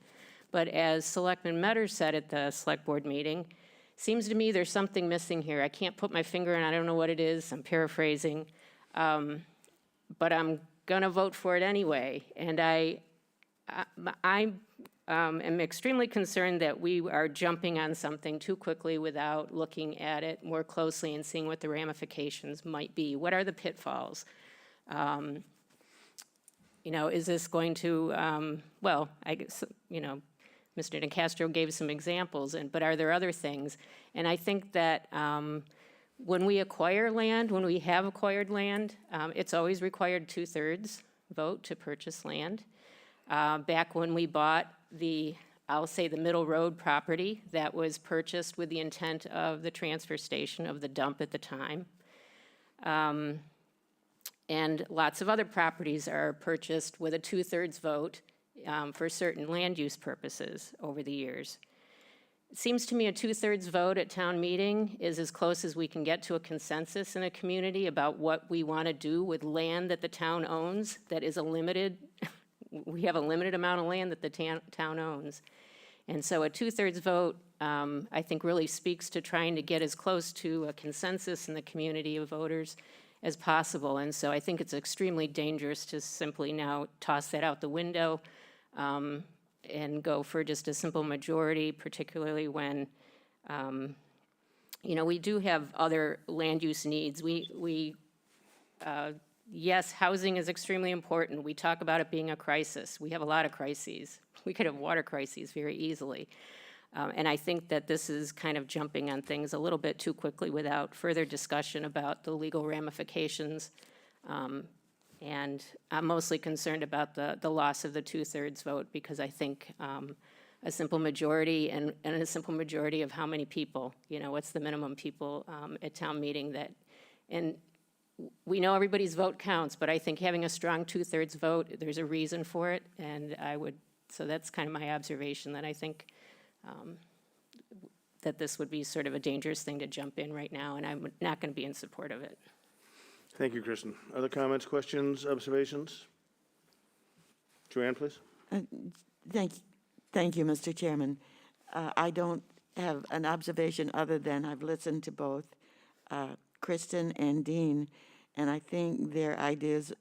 But as Selectman Metter said at the select board meeting, seems to me there's something missing here. I can't put my finger on, I don't know what it is, I'm paraphrasing. But I'm gonna vote for it anyway. And I am extremely concerned that we are jumping on something too quickly without looking at it more closely and seeing what the ramifications might be. What are the pitfalls? Is this going to, well, I guess, Mr. DeCastro gave some examples, but are there other things? And I think that when we acquire land, when we have acquired land, it's always required 2/3 vote to purchase land. Back when we bought I'll say the Middle Road property, that was purchased with the intent of the transfer station, of the dump at the time. And lots of other properties are purchased with a 2/3 vote for certain land use purposes over the years. It seems to me a 2/3 vote at town meeting is as close as we can get to a consensus in a community about what we want to do with land that the town owns, that is we have a limited amount of land that the town owns. And so a 2/3 vote, I think, really speaks to trying to get as close to a consensus in the community of voters as possible. And so I think it's extremely dangerous to simply now toss that out the window and go for just a simple majority, particularly when, we do have other land use needs. Yes, housing is extremely important. We talk about it being a crisis. We have a lot of crises. We could have water crises very easily. And I think that this is kind of jumping on things a little bit too quickly without further discussion about the legal ramifications. And I'm mostly concerned about the loss of the 2/3 vote, because I think a simple majority and a simple majority of how many people, what's the minimum people at town meeting that, and we know everybody's vote counts, but I think having a strong 2/3 vote, there's a reason for it. And so that's kind of my observation, that I think that this would be sort of a dangerous thing to jump in right now, and I'm not going to be in support of it. Thank you, Kristen. Other comments, questions, observations? Joanne, please. Thank you, Mr. Chairman. I don't have an observation other than I've listened to both Kristen and Dean, and I think their ideas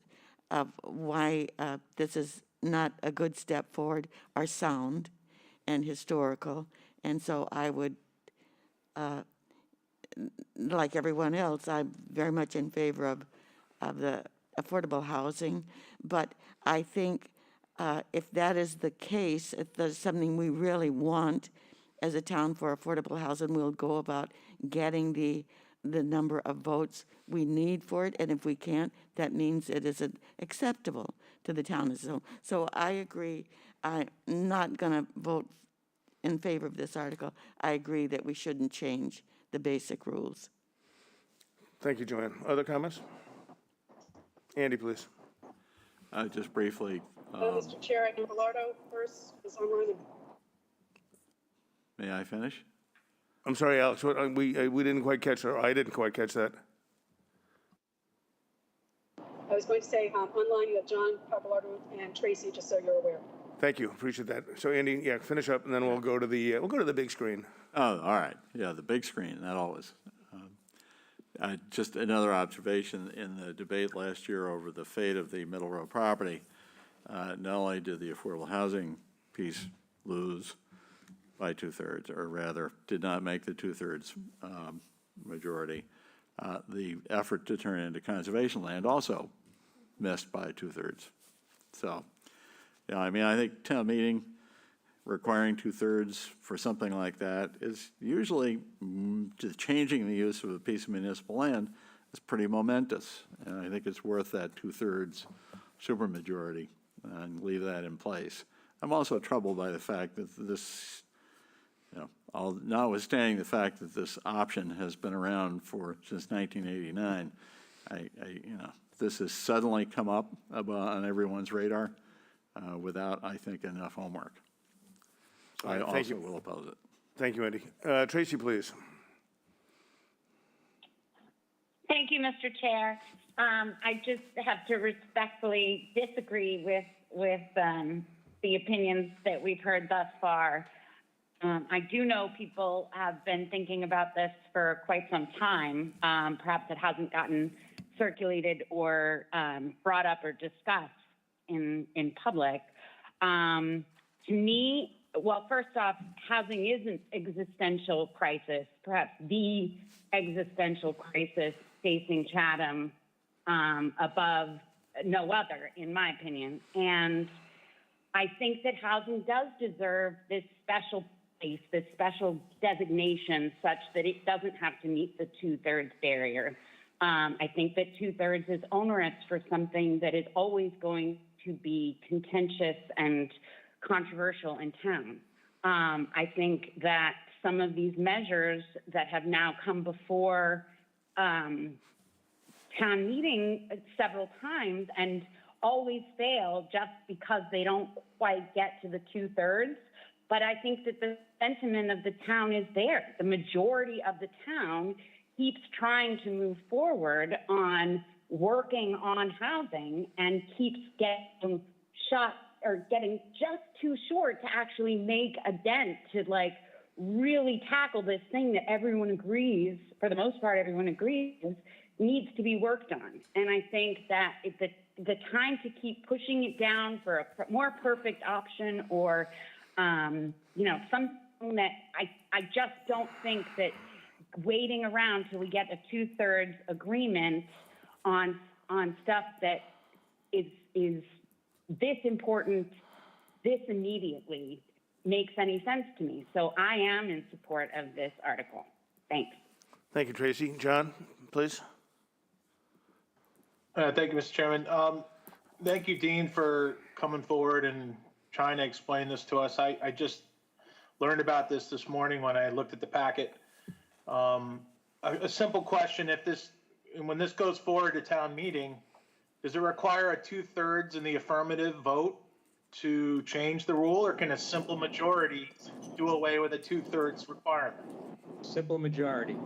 of why this is not a good step forward are sound and historical. And so I would, like everyone else, I'm very much in favor of the affordable housing. But I think if that is the case, if there's something we really want as a town for affordable housing, we'll go about getting the number of votes we need for it. And if we can't, that means it isn't acceptable to the town as a whole. So I agree. I'm not going to vote in favor of this article. I agree that we shouldn't change the basic rules. Thank you, Joanne. Other comments? Andy, please. Just briefly, Mr. Chair, I know Belardo first is online. may I finish? I'm sorry, Alex, we didn't quite catch that. I didn't quite catch that. I was going to say, online you have John Papalardo and Tracy, just so you're aware. Thank you, appreciate that. So Andy, yeah, finish up, and then we'll go to the big screen. Oh, all right. Yeah, the big screen, that always. Just another observation, in the debate last year over the fate of the Middle Row property, not only did the affordable housing piece lose by 2/3, or rather did not make the 2/3 majority, the effort to turn it into conservation land also missed by 2/3. So, yeah, I mean, I think town meeting requiring 2/3 for something like that is usually just changing the use of a piece of municipal land is pretty momentous. And I think it's worth that 2/3 supermajority and leave that in place. I'm also troubled by the fact that this, notwithstanding the fact that this option has been around since 1989, this has suddenly come up on everyone's radar without, I think, enough homework. I also will oppose it. Thank you, Andy. Tracy, please. Thank you, Mr. Chair. I just have to respectfully disagree with the opinions that we've heard thus far. I do know people have been thinking about this for quite some time. Perhaps it hasn't gotten circulated or brought up or discussed in public. To me, well, first off, housing is an existential crisis, perhaps the existential crisis facing Chatham above no other, in my opinion. And I think that housing does deserve this special place, this special designation, such that it doesn't have to meet the 2/3 barrier. I think that 2/3 is onerous for something that is always going to be contentious and controversial in town. I think that some of these measures that have now come before town meeting several times and always fail just because they don't quite get to the 2/3. But I think that the sentiment of the town is there. The majority of the town keeps trying to move forward on working on housing and keeps getting shut or getting just too short to actually make a dent to really tackle this thing that everyone agrees, for the most part, everyone agrees needs to be worked on. And I think that the time to keep pushing it down for a more perfect option or, something that I just don't think that waiting around till we get a 2/3 agreement on stuff that is this important, this immediately, makes any sense to me. So I am in support of this article. Thanks. Thank you, Tracy. John, please. Thank you, Mr. Chairman. Thank you, Dean, for coming forward and trying to explain this to us. I just learned about this morning when I looked at the packet. A simple question: when this goes forward to town meeting, does it require a 2/3 in the affirmative vote to change the rule, or can a simple majority do away with a 2/3 requirement? Simple majority.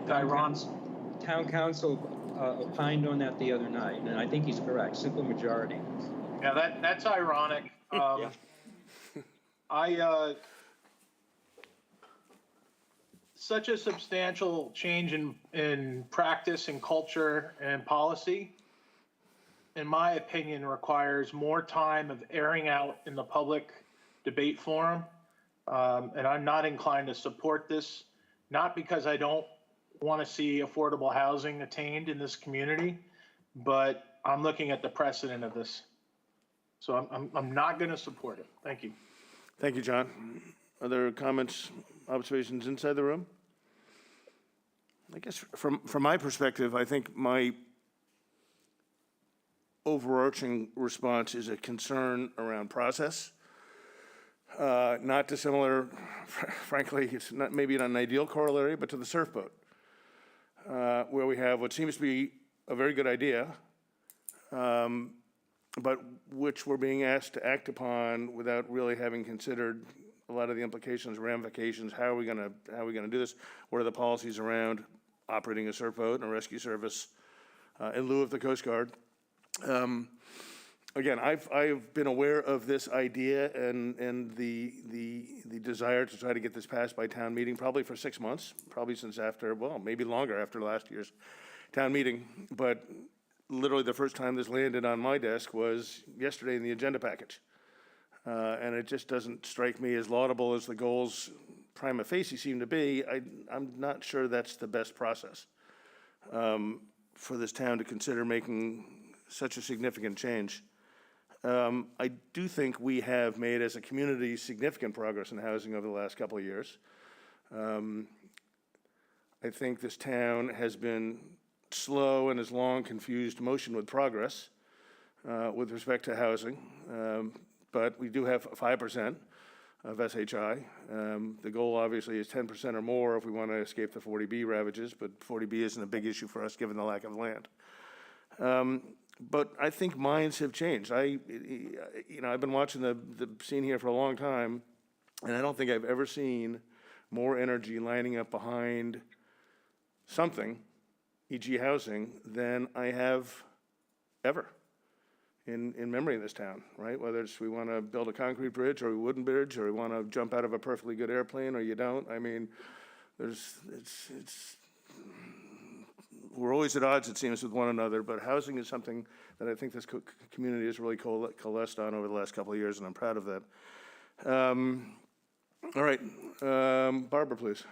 Tyron's. Town council opined on that the other night, and I think he's correct. Simple majority. Yeah, that's ironic. Yeah. Such a substantial change in practice and culture and policy, in my opinion, requires more time of airing out in the public debate forum. And I'm not inclined to support this, not because I don't want to see affordable housing attained in this community, but I'm looking at the precedent of this. So I'm not going to support it. Thank you. Thank you, John. Other comments, observations inside the room? I guess from my perspective, I think my overarching response is a concern around process. Not dissimilar, frankly, it's not maybe not an ideal corollary, but to the surf boat, where we have what seems to be a very good idea, but which we're being asked to act upon without really having considered a lot of the implications, ramifications. How are we going to do this? What are the policies around operating a surf boat and a rescue service in lieu of the Coast Guard? Again, I've been aware of this idea and the desire to try to get this passed by town meeting probably for 6 months, probably since after, well, maybe longer after last year's town meeting. But literally the first time this landed on my desk was yesterday in the agenda package. And it just doesn't strike me as laudable as the goals prima facie seem to be. I'm not sure that's the best process for this town to consider making such a significant change. I do think we have made, as a community, significant progress in housing over the last couple of years. I think this town has been slow and has long confused motion with progress with respect to housing. But we do have 5% of SHI. The goal obviously is 10% or more if we want to escape the 40B ravages, but 40B isn't a big issue for us given the lack of land. But I think minds have changed. I've been watching the scene here for a long time, and I don't think I've ever seen more energy lining up behind something, e.g. housing, than I have ever in memory of this town, right? Whether it's we want to build a concrete bridge or a wooden bridge, or we want to jump out of a perfectly good airplane, or you don't. I mean, we're always at odds, it seems, with one another, but housing is something that I think this community has really coalesced on over the last couple of years, and I'm proud of that. All right, Barbara, please.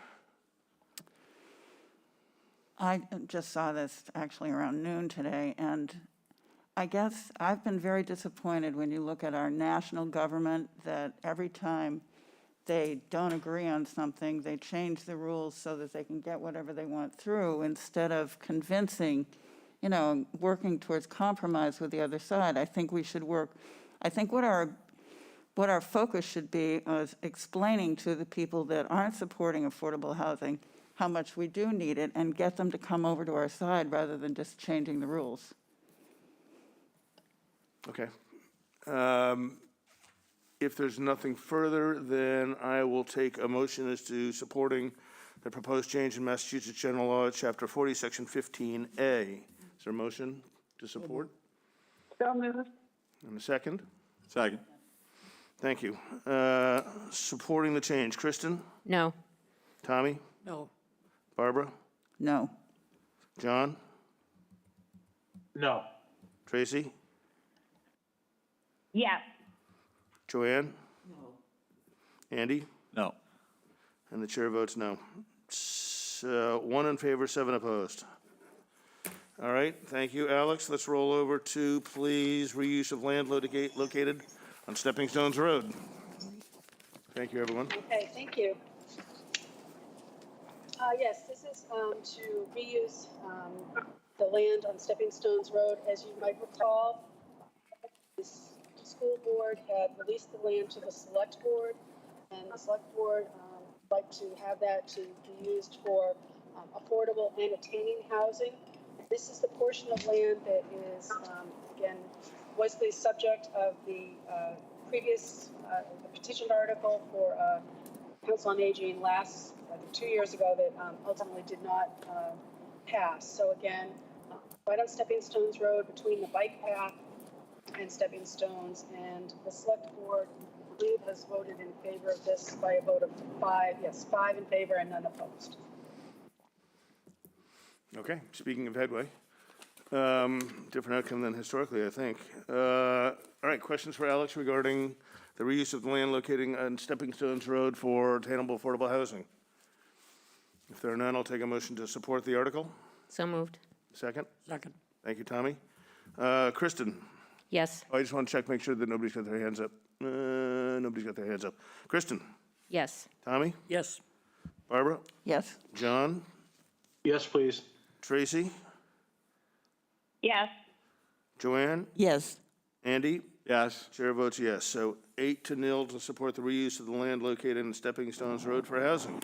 I just saw this actually around noon today, and I guess I've been very disappointed when you look at our national government that every time they don't agree on something, they change the rules so that they can get whatever they want through instead of convincing, working towards compromise with the other side. I think we should work. I think what our focus should be is explaining to the people that aren't supporting affordable housing how much we do need it and get them to come over to our side rather than just changing the rules. Okay. If there's nothing further, then I will take a motion as to supporting the proposed change in Massachusetts General Law, Chapter 40, Section 15A. Is there a motion to support? So moved. And a second? Second. Thank you. Supporting the change, Kristen? No. Tommy? No. Barbara? No. John? No. Tracy? Yes. Joanne? No. Andy? No. And the chair votes no. So 1 in favor, 7 opposed. All right, thank you, Alex. Let's roll over to, please, reuse of land located on Stepping Stones Road. Thank you, everyone. Okay, thank you. Yes, this is to reuse the land on Stepping Stones Road. As you might recall, this school board had released the land to the select board, and the select board would like to have that to be used for affordable and attaining housing. This is the portion of land that is, again, was the subject of the previous petition article for Council on Aging last, I think 2 years ago, that ultimately did not pass. So again, right on Stepping Stones Road between the bike path and Stepping Stones, and the select board, I believe, has voted in favor of this by a vote of 5, yes, 5 in favor and none opposed. Okay, speaking of headway, different outcome than historically, I think. All right, questions for Alex regarding the reuse of the land located on Stepping Stones Road for attainable affordable housing? If there are none, I'll take a motion to support the article. So moved. Second? Second. Thank you, Tommy. Kristen? Yes. I just want to check, make sure that nobody's got their hands up. Nobody's got their hands up. Kristen? Yes. Tommy? Yes. Barbara? Yes. John? Yes, please. Tracy? Yes. Joanne? Yes. Andy? Yes. Chair votes yes. So 8-0 to support the reuse of the land located in Stepping Stones Road for housing.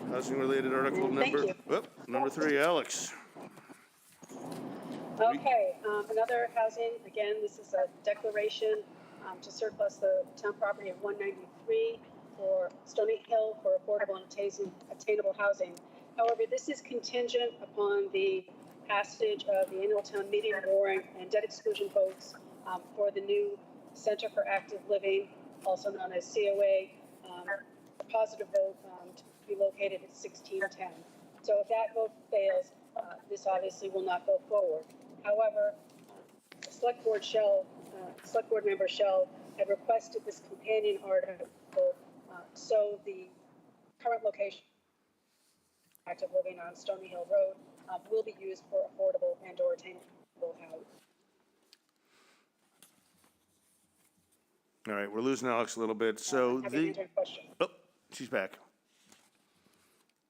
Housing-related article Thank number, you. number 3, Alex. Okay, another housing, again, this is a declaration to surplus the town property of 193 for Stony Hill for affordable and attainable housing. However, this is contingent upon the passage of the annual town meeting warrant and debt exclusion votes for the new Center for Active Living, also known as COA, a positive vote to be located at 1610. So if that vote fails, this obviously will not go forward. However, the select board member Shell had requested this companion article, so the current location active living on Stony Hill Road will be used for affordable and or attainable housing. All right, we're losing Alex a little bit. So Happy to answer any question. oh, she's back.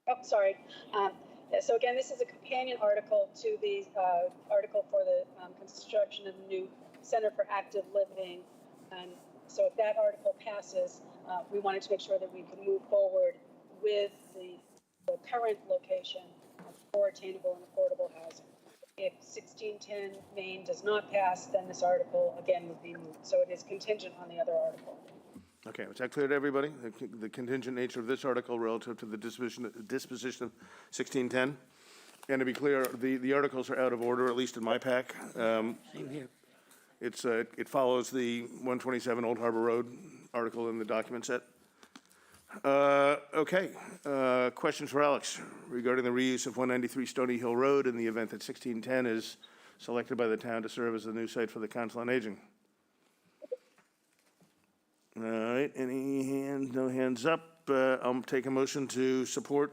Oh, sorry. So again, this is a companion article to the article for the construction of the new Center for Active Living. And so if that article passes, we wanted to make sure that we could move forward with the current location for attainable and affordable housing. If 1610 Main does not pass, then this article again would be moved. So it is contingent on the other article. Okay, was that clear to everybody? The contingent nature of this article relative to the disposition of 1610? And to be clear, the articles are out of order, at least in my pack. Same here. It follows the 127 Old Harbor Road article in the document set. Okay, questions for Alex regarding the reuse of 193 Stony Hill Road in the event that 1610 is selected by the town to serve as the new site for the Council on Aging. All right, any hands, no hands up. I'll take a motion to support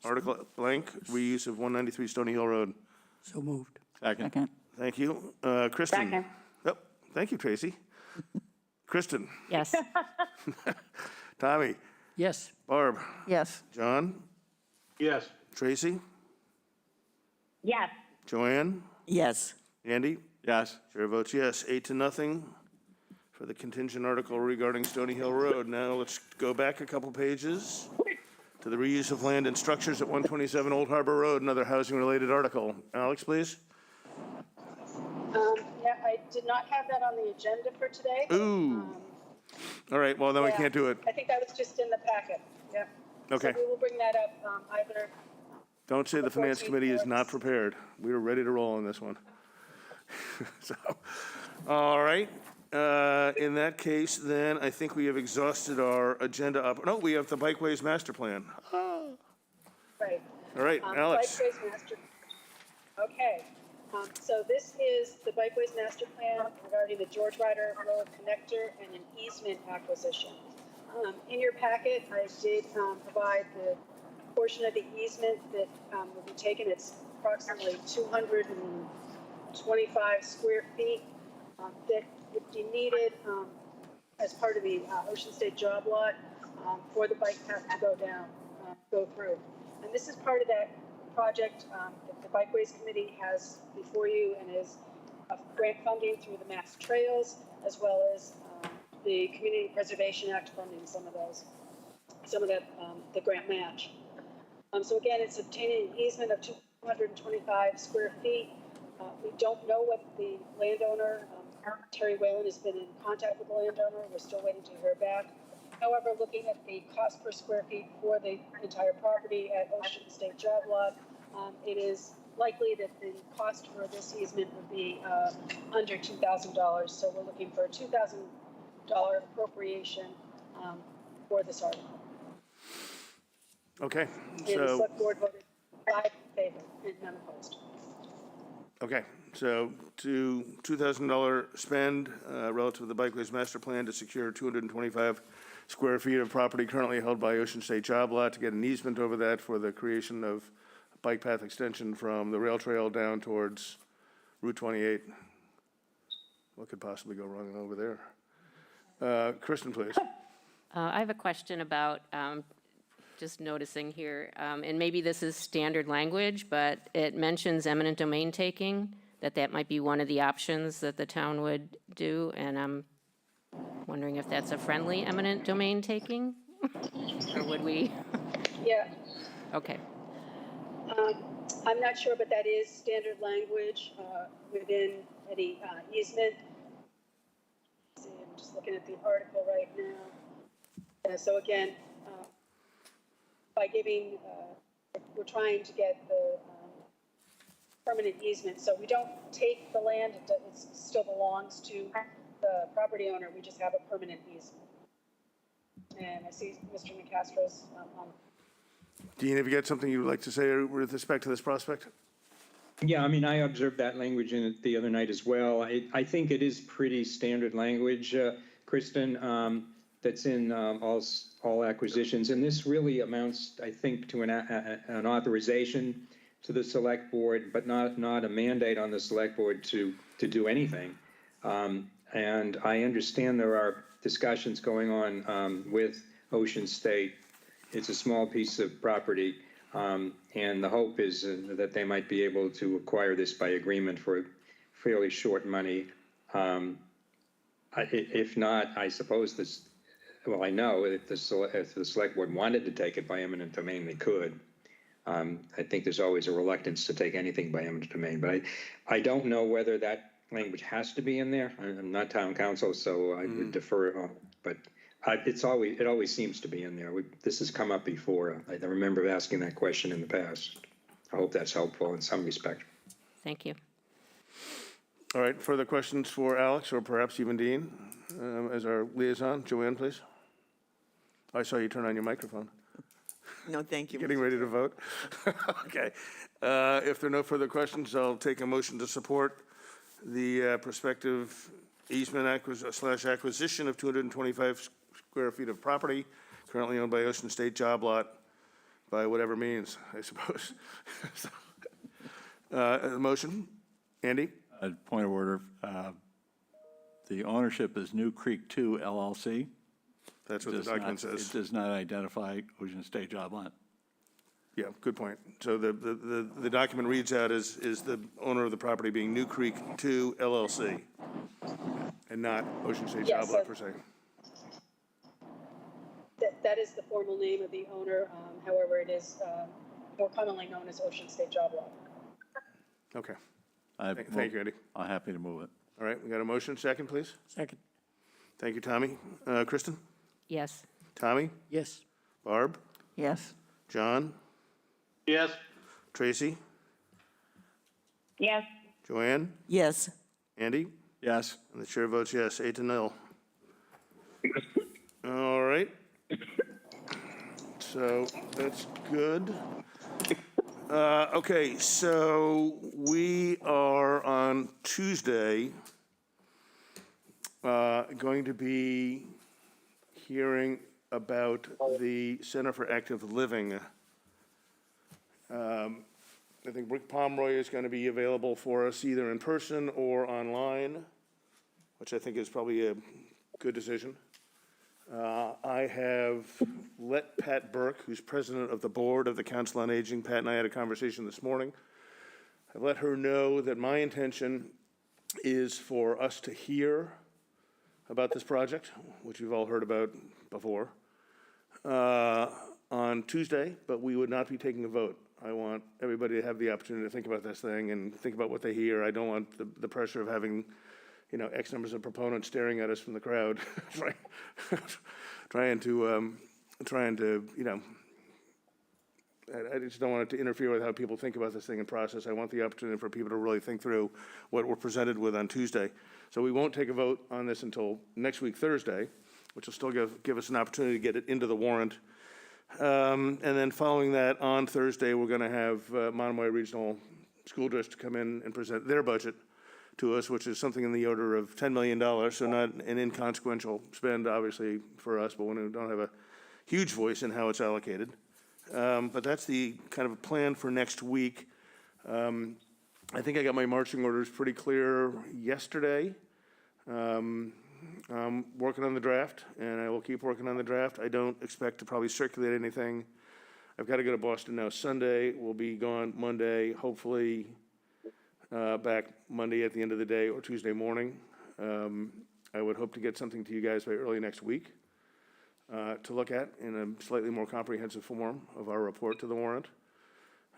Article blank, reuse of 193 Stony Hill Road. So moved. Second. Second. Thank you. Kristen? Second. Oh, thank you, Tracy. Kristen? Yes. Tommy? Yes. Barb? Yes. John? Yes. Tracy? Yes. Joanne? Yes. Andy? Yes. Chair votes yes, 8-0 for the contingent article regarding Stony Hill Road. Now let's go back a couple pages to the reuse of land and structures at 127 Old Harbor Road, another housing-related article. Alex, please. Yeah, I did not have that on the agenda for today. Ooh. All right, well, then we Yeah, can't do it. I think that was just in the packet. Yeah. Okay. So we will bring that up either. Don't say the Finance 14th Committee is or- not prepared. We are ready to roll on this one. So, all right. In that case, then, I think we have exhausted our agenda up. No, we have the Bikeways Master Plan. Right. All right, Alex. Bikeways Master. Okay. So this is the Bikeways Master Plan regarding the George Ryder Road connector and an easement acquisition. In your packet, I did provide the portion of the easement that will be taken. It's approximately 225 square feet that would be needed as part of the Ocean State job lot for the bike path to go through. And this is part of that project that the Bikeways Committee has before you and is grant funding through the Mass Trails, as well as the Community Preservation Act funding some of that, the grant match. So again, it's obtaining an easement of 225 square feet. We don't know what the landowner, Terry Whalen, has been in contact with the landowner. We're still waiting to hear back. However, looking at the cost per square feet for the entire property at Ocean State Job Lot, it is likely that the cost for this easement would be under $2,000. So we're looking for a $2,000 appropriation for this article. Okay, And the so, select board voted 5 in favor and none opposed. okay, so to $2,000 spend relative to the Bikeways Master Plan to secure 225 square feet of property currently held by Ocean State Job Lot to get an easement over that for the creation of bike path extension from the rail trail down towards Route 28. What could possibly go wrong over there? Kristen, please. I have a question about, just noticing here, and maybe this is standard language, but it mentions eminent domain taking, that might be one of the options that the town would do, and I'm wondering if that's a friendly eminent domain taking? Or would we? Yeah, Okay. I'm not sure, but that is standard language within any easement. Let's see, I'm just looking at the article right now. So again, by giving, we're trying to get the permanent easement. So we don't take the land, it still belongs to the property owner. We just have a permanent easement. And I see Mr. McCastro's on. Dean, have you got something you would like to say with respect to this prospect? Yeah, I mean, I observed that language in it the other night as well. I think it is pretty standard language, Kristen, that's in all acquisitions. And this really amounts, I think, to an authorization to the select board, but not a mandate on the select board to do anything. And I understand there are discussions going on with Ocean State. It's a small piece of property, and the hope is that they might be able to acquire this by agreement for fairly short money. If not, I suppose this, well, I know if the select board wanted to take it by eminent domain, they could. I think there's always a reluctance to take anything by eminent domain, but I don't know whether that language has to be in there. I'm not town council, so I would defer, but it always seems to be in there. This has come up before. I remember asking that question in the past. I hope that's helpful in some respect. Thank you. All right, further questions for Alex or perhaps even Dean as our liaison? Joanne, please. I saw you turn on your microphone. No, thank you. Getting ready to vote? Okay. If there are no further questions, I'll take a motion to support the prospective easement acquisition of 225 square feet of property currently owned by Ocean State Job Lot by whatever means, I suppose. Motion, Andy? Point of order. The ownership is New Creek 2 LLC. That's what the document says. It does not identify Ocean State Job Lot. Yeah, good point. So the document reads out is the owner of the property being New Creek 2 LLC and not Ocean State Job Lot per se. That is the formal name of the owner. However, it is more commonly known as Ocean State Job Lot. Okay. Thank you, Andy. I'm happy to move it. All right, we got a motion. Second, please. Second. Thank you, Tommy. Kristen? Yes. Tommy? Yes. Barb? Yes. John? Yes. Tracy? Yes. Joanne? Yes. Andy? Yes. And the chair votes yes, 8-0. All right. So that's good. Okay, so we are on Tuesday going to be hearing about the Center for Active Living. I think Rick Pomeroy is going to be available for us either in person or online, which I think is probably a good decision. I have let Pat Burke, who's president of the board of the Council on Aging, Pat and I had a conversation this morning. I let her know that my intention is for us to hear about this project, which you've all heard about before, on Tuesday, but we would not be taking a vote. I want everybody to have the opportunity to think about this thing and think about what they hear. I don't want the pressure of having, you know, X numbers of proponents staring at us from the crowd, trying to, you know, I just don't want it to interfere with how people think about this thing and process. I want the opportunity for people to really think through what we're presented with on Tuesday. So we won't take a vote on this until next week, Thursday, which will still give us an opportunity to get it into the warrant. And then following that, on Thursday, we're going to have Monomoy Regional School District come in and present their budget to us, which is something in the order of $10 million, so not an inconsequential spend, obviously, for us, but we don't have a huge voice in how it's allocated. But that's the kind of plan for next week. I think I got my marching orders pretty clear yesterday. I'm working on the draft, and I will keep working on the draft. I don't expect to probably circulate anything. I've got to go to Boston now Sunday. We'll be gone Monday, hopefully back Monday at the end of the day or Tuesday morning. I would hope to get something to you guys by early next week to look at in a slightly more comprehensive form of our report to the warrant.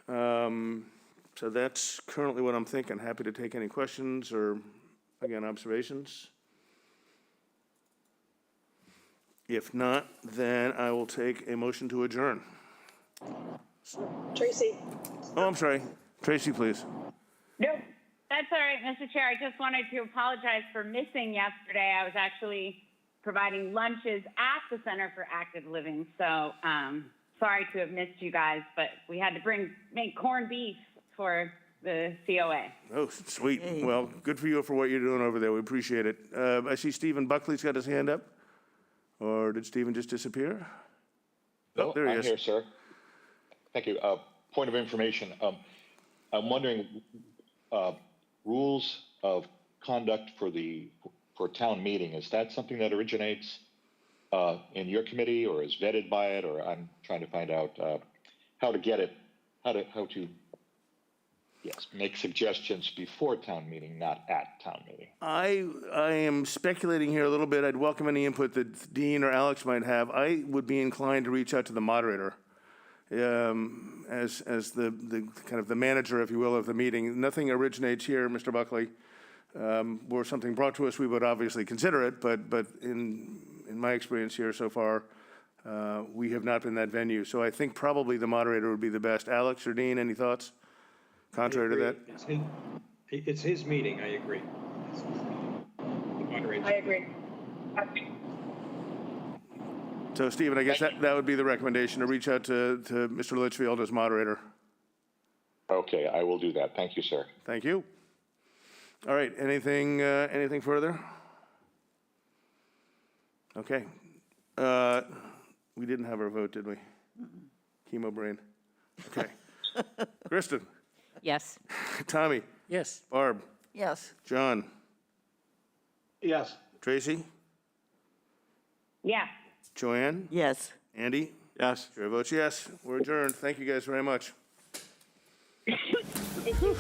So that's currently what I'm thinking. Happy to take any questions or, again, observations. If not, then I will take a motion to adjourn. Tracy, Oh, I'm sorry. Tracy, please. Nope, that's all right, Mr. Chair. I just wanted to apologize for missing yesterday. I was actually providing lunches at the Center for Active Living, so sorry to have missed you guys, but we had to make corned beef for the COA. Oh, sweet. Well, good for you for what you're doing over there. We appreciate it. I see Stephen Buckley's got his hand up. Or did Stephen just disappear? No, there he I'm is. here, sir. Thank you. Point of information. I'm wondering, rules of conduct for town meeting, is that something that originates in your committee or is vetted by it? Or I'm trying to find out how to get it, how to make suggestions before town meeting, not at town meeting. I am speculating here a little bit. I'd welcome any input that Dean or Alex might have. I would be inclined to reach out to the moderator as the kind of the manager, if you will, of the meeting. Nothing originates here, Mr. Buckley. Were something brought to us, we would obviously consider it, but in my experience here so far, we have not been that venue. So I think probably the moderator would be the best. Alex or Dean, any thoughts? Contrary to that? It's his meeting, I agree. It's his meeting. The moderator. I agree. So, Stephen, I guess that would be the recommendation, to reach out to Mr. Litchfield as moderator. Okay, I will do that. Thank you, sir. Thank you. All right, anything further? Okay. We didn't have our vote, did we? Chemo brain. Okay. Kristen? Yes. Tommy? Yes. Barb? Yes. John? Yes. Tracy? Yeah. Joanne? Yes. Andy? Yes. Chair votes yes. We're adjourned. Thank you guys very much. Thank you. Thank you.